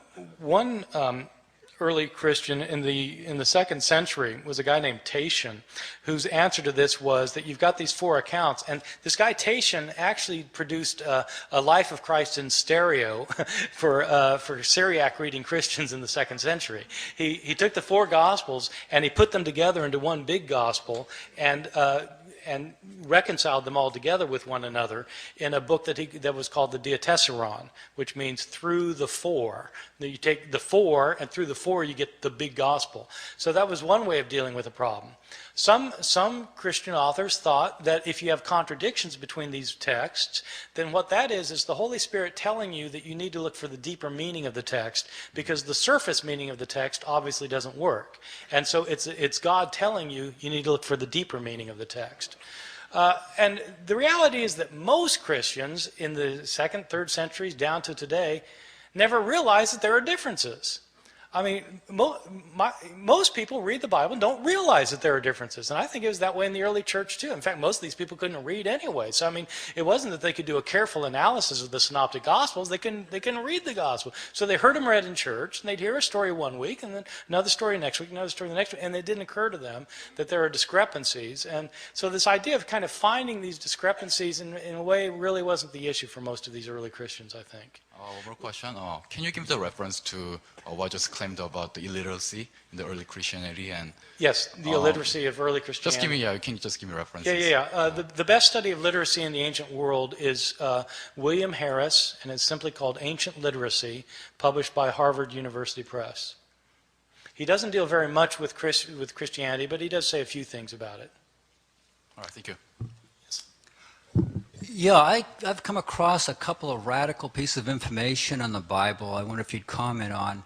early Christian in the 2nd century was a guy named Tatian, whose answer to this was that you've got these 4 accounts, and this guy Tatian actually produced a Life of Christ in stereo for Syriac reading Christians in the 2nd century. He took the 4 Gospels and he put them together into one big Gospel, and reconciled them all together with one another in a book that was called the Diatessaron, which means through the 4. You take the 4, and through the 4 you get the big gospel. So that was one way of dealing with the problem. Some Christian authors thought that if you have contradictions between these texts, then what that is the Holy Spirit telling you that you need to look for the deeper meaning of the text, because the surface meaning of the text obviously doesn't work. And so it's God telling you need to look for the deeper meaning of the text. And the reality is that most Christians in the 2nd, 3rd centuries down to today never realized that there are differences. I mean, most people read the Bible and don't realize that there are differences. And I think it was that way in the early church too. In fact, most of these people couldn't read anyway. So, I mean, it wasn't that they could do a careful analysis of the synoptic gospels. They couldn't read the gospel. So they heard them read in church, and they'd hear a story one week, and then another story next week, another story the next week, and it didn't occur to them that there are discrepancies. And so this idea of kind of finding these discrepancies in a way really wasn't the issue for most of these early Christians, I think. One more question. Can you give the reference to what just claimed about the illiteracy in the early Christianity? And yes, the illiteracy of early Christianity. Can you just give me references? Yeah. The best study of literacy in the ancient world is William Harris, and it's simply called Ancient Literacy, published by Harvard University Press. He doesn't deal very much with Christianity, but he does say a few things about it. All right, thank you. Yeah, I've come across a couple of radical pieces of information on the Bible I wonder if you'd comment on.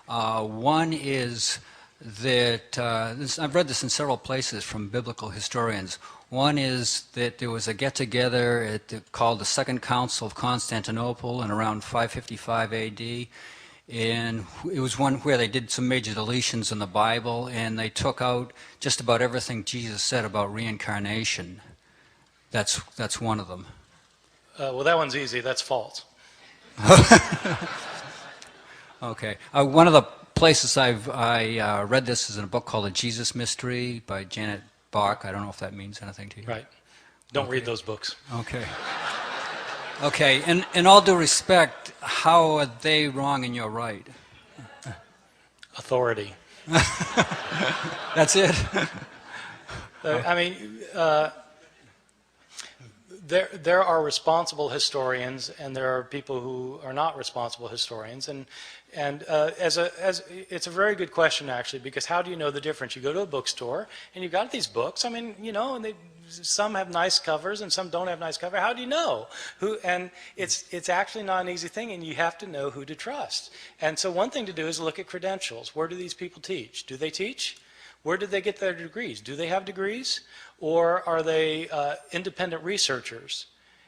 One is that, I've read this in several places from biblical historians. One is that there was a get-together called the Second Council of Constantinople in around 555 AD. And it was one where they did some major deletions in the Bible, and they took out just about everything Jesus said about reincarnation. That's one of them. Well, that one's easy. That's false. Okay. One of the places I read this is in a book called The Jesus Mystery by Janet Bach. I don't know if that means anything to you. Right. Don't read those books. Okay. Okay. And in all due respect, how are they wrong and you're right? Authority. That's it? I mean... there are responsible historians, and there are people who are not responsible historians, and it's a very good question actually, because how do you know the difference? You go to a bookstore and you've got these books. I mean, you know, and some have nice covers and some don't have nice covers. How do you know who? And it's actually not an easy thing, and you have to know who to trust. And so one thing to do is look at credentials. Where do these people teach? Do they teach? Where did they get their degrees? Do they have degrees? Or are they independent researchers?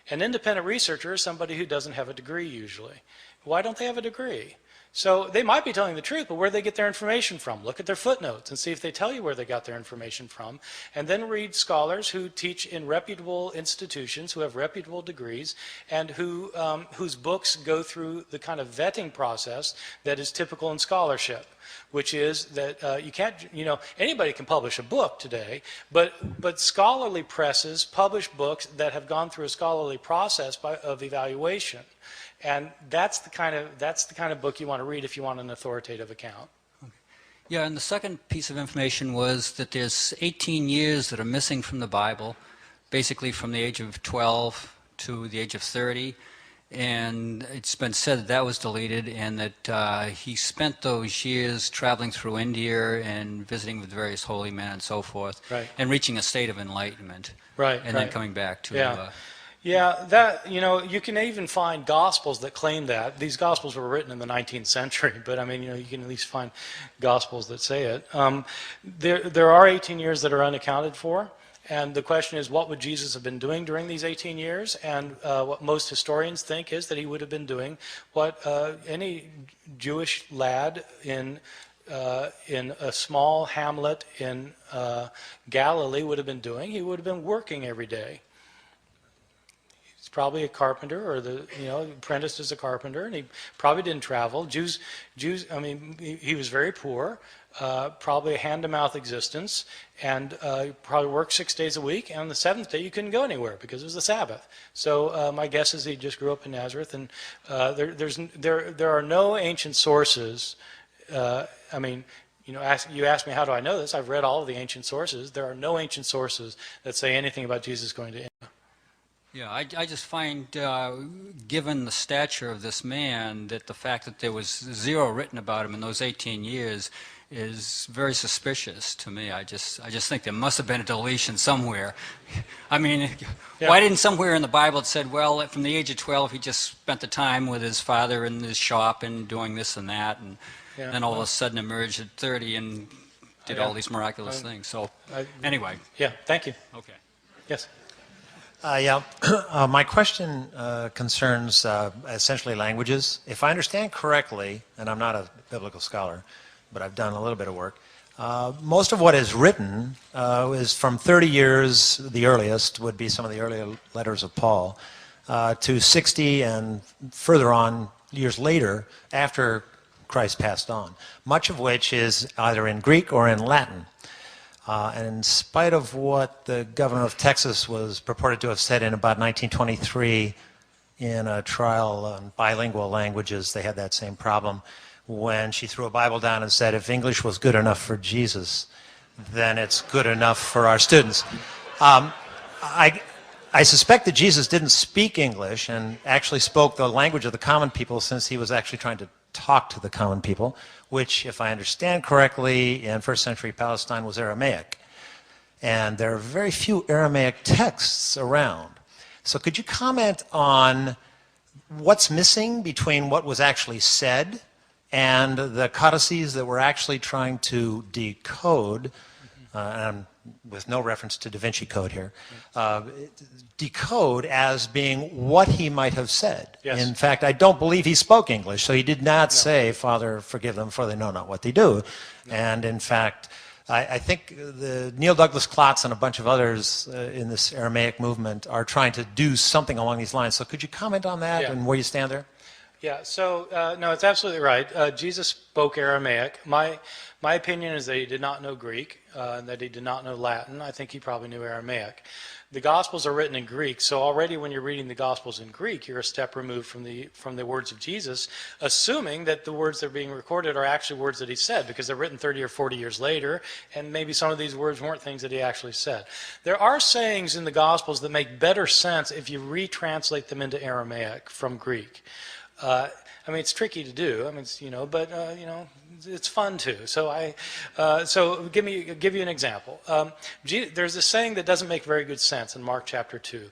An independent researcher is somebody who doesn't have a degree usually. Why don't they have a degree? So they might be telling the truth, but where do they get their information from? Look at their footnotes and see if they tell you where they got their information from. And then read scholars who teach in reputable institutions, who have reputable degrees, and whose books go through the kind of vetting process that is typical in scholarship, which is that you can't, you know, anybody can publish a book today, but scholarly presses publish books that have gone through a scholarly process of evaluation. And that's the kind of book you want to read if you want an authoritative account. Yeah, and the second piece of information was that there's 18 years that are missing from the Bible, basically from the age of 12 to the age of 30. And it's been said that that was deleted, and that he spent those years traveling through India and visiting with various holy men and so forth, right, and reaching a state of enlightenment, right, and then coming back to... Yeah, that, you know, you can even find Gospels that claim that. These Gospels were written in the 19th century, but I mean, you know, you can at least find Gospels that say it. There are 18 years that are unaccounted for, and the question is, what would Jesus have been doing during these 18 years? And what most historians think is that he would have been doing what any Jewish lad in a small hamlet in Galilee would have been doing. He would have been working every day. Probably a carpenter, or apprenticed as a carpenter, and he probably didn't travel. Jews. I mean, he was very poor, probably a hand-to-mouth existence, and probably worked 6 days a week. And on the seventh day, you couldn't go anywhere because it was the Sabbath. So my guess is he just grew up in Nazareth. And there are no ancient sources. I mean, you asked me how do I know this? I've read all of the ancient sources. There are no ancient sources that say anything about Jesus going to India. Yeah, I just find, given the stature of this man, that the fact that there was zero written about him in those 18 years is very suspicious to me. I just think there must have been a deletion somewhere. I mean, yeah. Why didn't somewhere in the Bible it said, well, from the age of 12 he just spent the time with his father in his shop and doing this and that, and then all of a sudden emerged at 30 and did all these miraculous things. So anyway. Yeah, thank you. Okay. Yes. My question concerns essentially languages. If I understand correctly, and I'm not a biblical scholar, but I've done a little bit of work, most of what is written is from 30 years, the earliest would be some of the earlier letters of Paul, to 60 and further on years later after Christ passed on, much of which is either in Greek or in Latin. And in spite of what the governor of Texas was purported to have said in about 1923 in a trial on bilingual languages, they had that same problem when she threw a Bible down and said, if English was good enough for Jesus, then it's good enough for our students. I suspect that Jesus didn't speak English and actually spoke the language of the common people, since he was actually trying to talk to the common people, which, if I understand correctly, in first century Palestine was Aramaic. And there are very few Aramaic texts around. So could you comment on what's missing between what was actually said and the codices that we're actually trying to decode, with no reference to Da Vinci Code here, decode as being what he might have said. Yes. In fact, I don't believe he spoke English, so he did not say, Father, forgive them, for they know not what they do. No. And in fact, I think the Neil Douglas Klotz and a bunch of others in this Aramaic movement are trying to do something along these lines. So could you comment on that and where you stand there? Yeah, so, no, it's absolutely right. Jesus spoke Aramaic. My opinion is that he did not know Greek, and that he did not know Latin. I think he probably knew Aramaic. The Gospels are written in Greek, so already when you're reading the Gospels in Greek, you're a step removed from the words of Jesus, assuming that the words that are being recorded are actually words that he said, because they're written 30 or 40 years later, and maybe some of these words weren't things that he actually said. There are sayings in the Gospels that make better sense if you retranslate them into Aramaic from Greek. I mean, it's tricky to do. I mean, but it's fun too. So so give you an example. There's a saying that doesn't make very good sense in Mark chapter 2.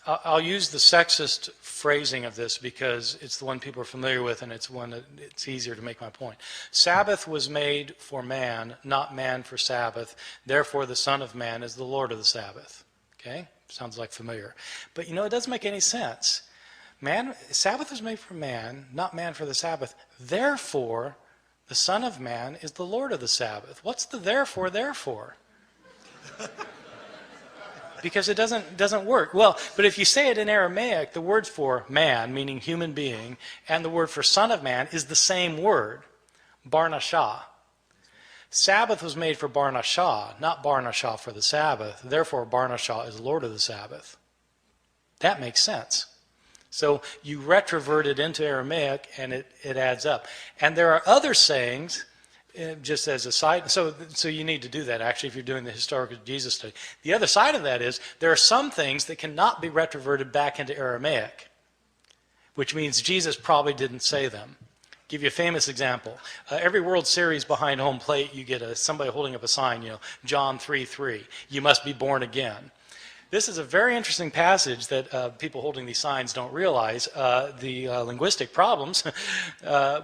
I'll use the sexist phrasing of this because it's the one people are familiar with, and it's one that it's easier to make my point. Sabbath was made for man, not man for Sabbath. Therefore, the Son of Man is the Lord of the Sabbath. Okay, sounds like familiar, but it doesn't make any sense. Sabbath was made for man, not man for the Sabbath. Therefore, the Son of Man is the Lord of the Sabbath. What's the therefore? Because it doesn't work. Well, but if you say it in Aramaic, the word for man, meaning human being, and the word for Son of Man is the same word, Barnashah. Sabbath was made for Barnashah, not Barnashah for the Sabbath. Therefore, Barnashah is Lord of the Sabbath. That makes sense. So you retrovert it into Aramaic, and it adds up. And there are other sayings, just as a side, so you need to do that, actually, if you're doing the historical Jesus study. The other side of that is, there are some things that cannot be retroverted back into Aramaic, which means Jesus probably didn't say them. Give you a famous example. Every World Series behind home plate, you get somebody holding up a sign, John 3:3, you must be born again. This is a very interesting passage that people holding these signs don't realize, the linguistic problems,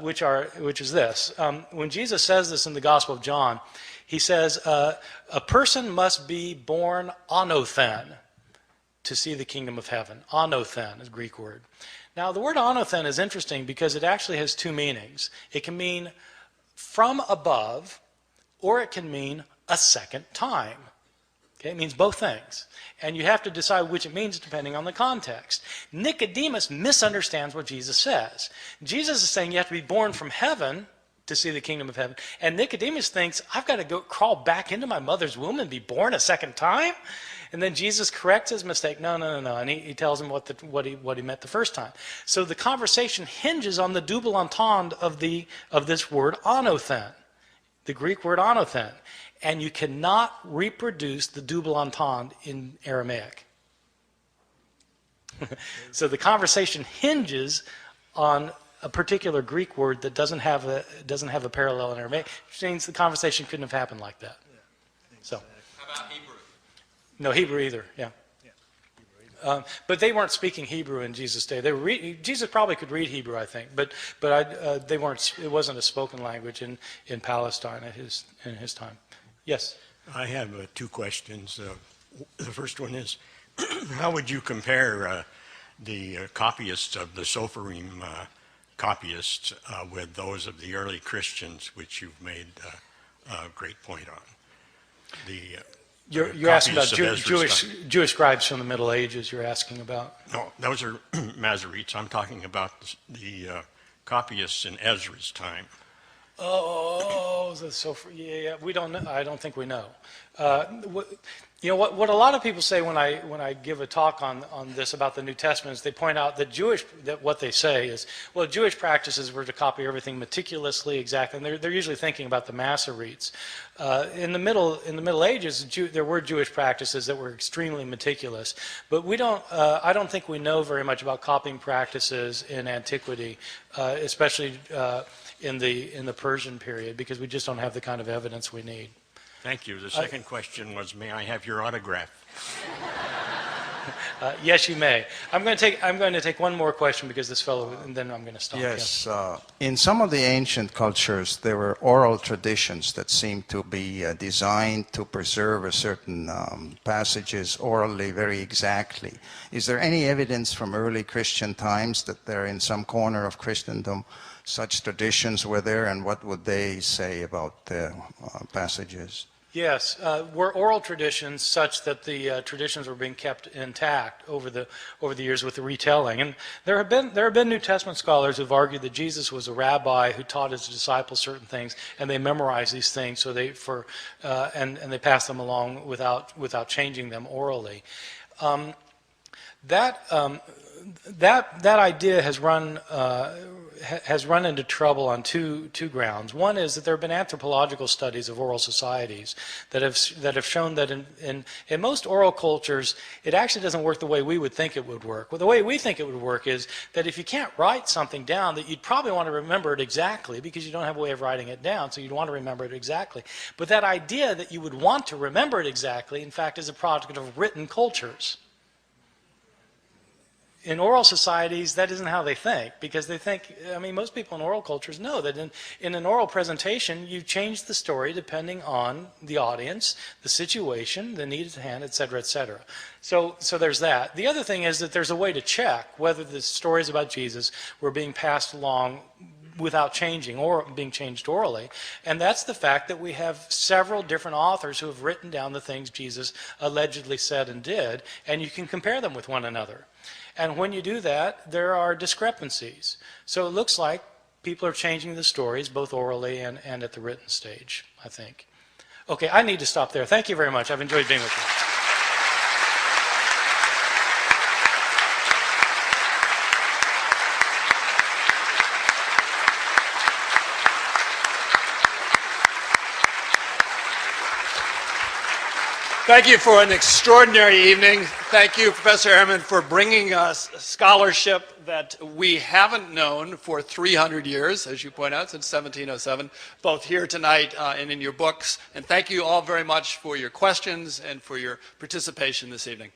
which is this. When Jesus says this in the Gospel of John, he says, a person must be born anothen to see the kingdom of heaven. Anothen is a Greek word. Now, the word anothen is interesting because it actually has two meanings. It can mean from above, or it can mean a second time. Okay, it means both things. And you have to decide which it means depending on the context. Nicodemus misunderstands what Jesus says. Jesus is saying you have to be born from heaven to see the kingdom of heaven. And Nicodemus thinks, I've got to go crawl back into my mother's womb and be born a second time? And then Jesus corrects his mistake. No. And he tells him what he meant the first time. So the conversation hinges on the double entendre of this word anothen, the Greek word anothen. And you cannot reproduce the double entendre in Aramaic. So the conversation hinges on a particular Greek word that doesn't have a parallel in Aramaic, which means the conversation couldn't have happened like that. So. How about Hebrew? No Hebrew either. Yeah. But they weren't speaking Hebrew in Jesus' day. Jesus probably could read Hebrew, I think, but they weren't. It wasn't a spoken language in Palestine in his time. Yes. I have two questions. The first one is, how would you compare the copyists of the Sophorim copyists with those of the early Christians, which you've made a great point on? You're asking about Jewish scribes from the Middle Ages, you're asking about? No, those are Masoretes. I'm talking about the copyists in Ezra's time. Yeah. We don't know. I don't think we know. What a lot of people say when I give a talk on this about the New Testament is they point out that what they say is, well, Jewish practices were to copy everything meticulously, exactly, and they're usually thinking about the Masoretes. In the Middle Ages, there were Jewish practices that were extremely meticulous, but I don't think we know very much about copying practices in antiquity, especially in the Persian period, because we just don't have the kind of evidence we need. Thank you. The second question was, may I have your autograph? Yes, you may. I'm going to take one more question because this fellow, and then I'm going to stop. Yes. In some of the ancient cultures, there were oral traditions that seemed to be designed to preserve a certain passages orally very exactly. Is there any evidence from early Christian times that there, in some corner of Christendom, such traditions were there, and what would they say about the passages? Yes, were oral traditions such that the traditions were being kept intact over the years with the retelling. And there have been New Testament scholars who've argued that Jesus was a rabbi who taught his disciples certain things, and they memorized these things so and they passed them along without changing them orally. That idea has run into trouble on two grounds. One is that there have been anthropological studies of oral societies that have shown that in most oral cultures it actually doesn't work the way we would think it would work. Well, the way we think it would work is that if you can't write something down, that you'd probably want to remember it exactly because you don't have a way of writing it down, so you'd want to remember it exactly. But that idea that you would want to remember it exactly, in fact, is a product of written cultures. In oral societies, that isn't how they think, because they think, most people in oral cultures know that in an oral presentation, you change the story depending on the audience, the situation, the need at hand, et cetera, et cetera. So there's that. The other thing is that there's a way to check whether the stories about Jesus were being passed along without changing or being changed orally, and that's the fact that we have several different authors who have written down the things Jesus allegedly said and did, and you can compare them with one another. And when you do that, there are discrepancies. So it looks like people are changing the stories both orally and at the written stage, I think. Okay, I need to stop there. Thank you very much. I've enjoyed being with you. Thank you for an extraordinary evening. Thank you, Professor Ehrman, for bringing us scholarship that we haven't known for 300 years, as you point out, since 1707, both here tonight and in your books. And thank you all very much for your questions and for your participation this evening.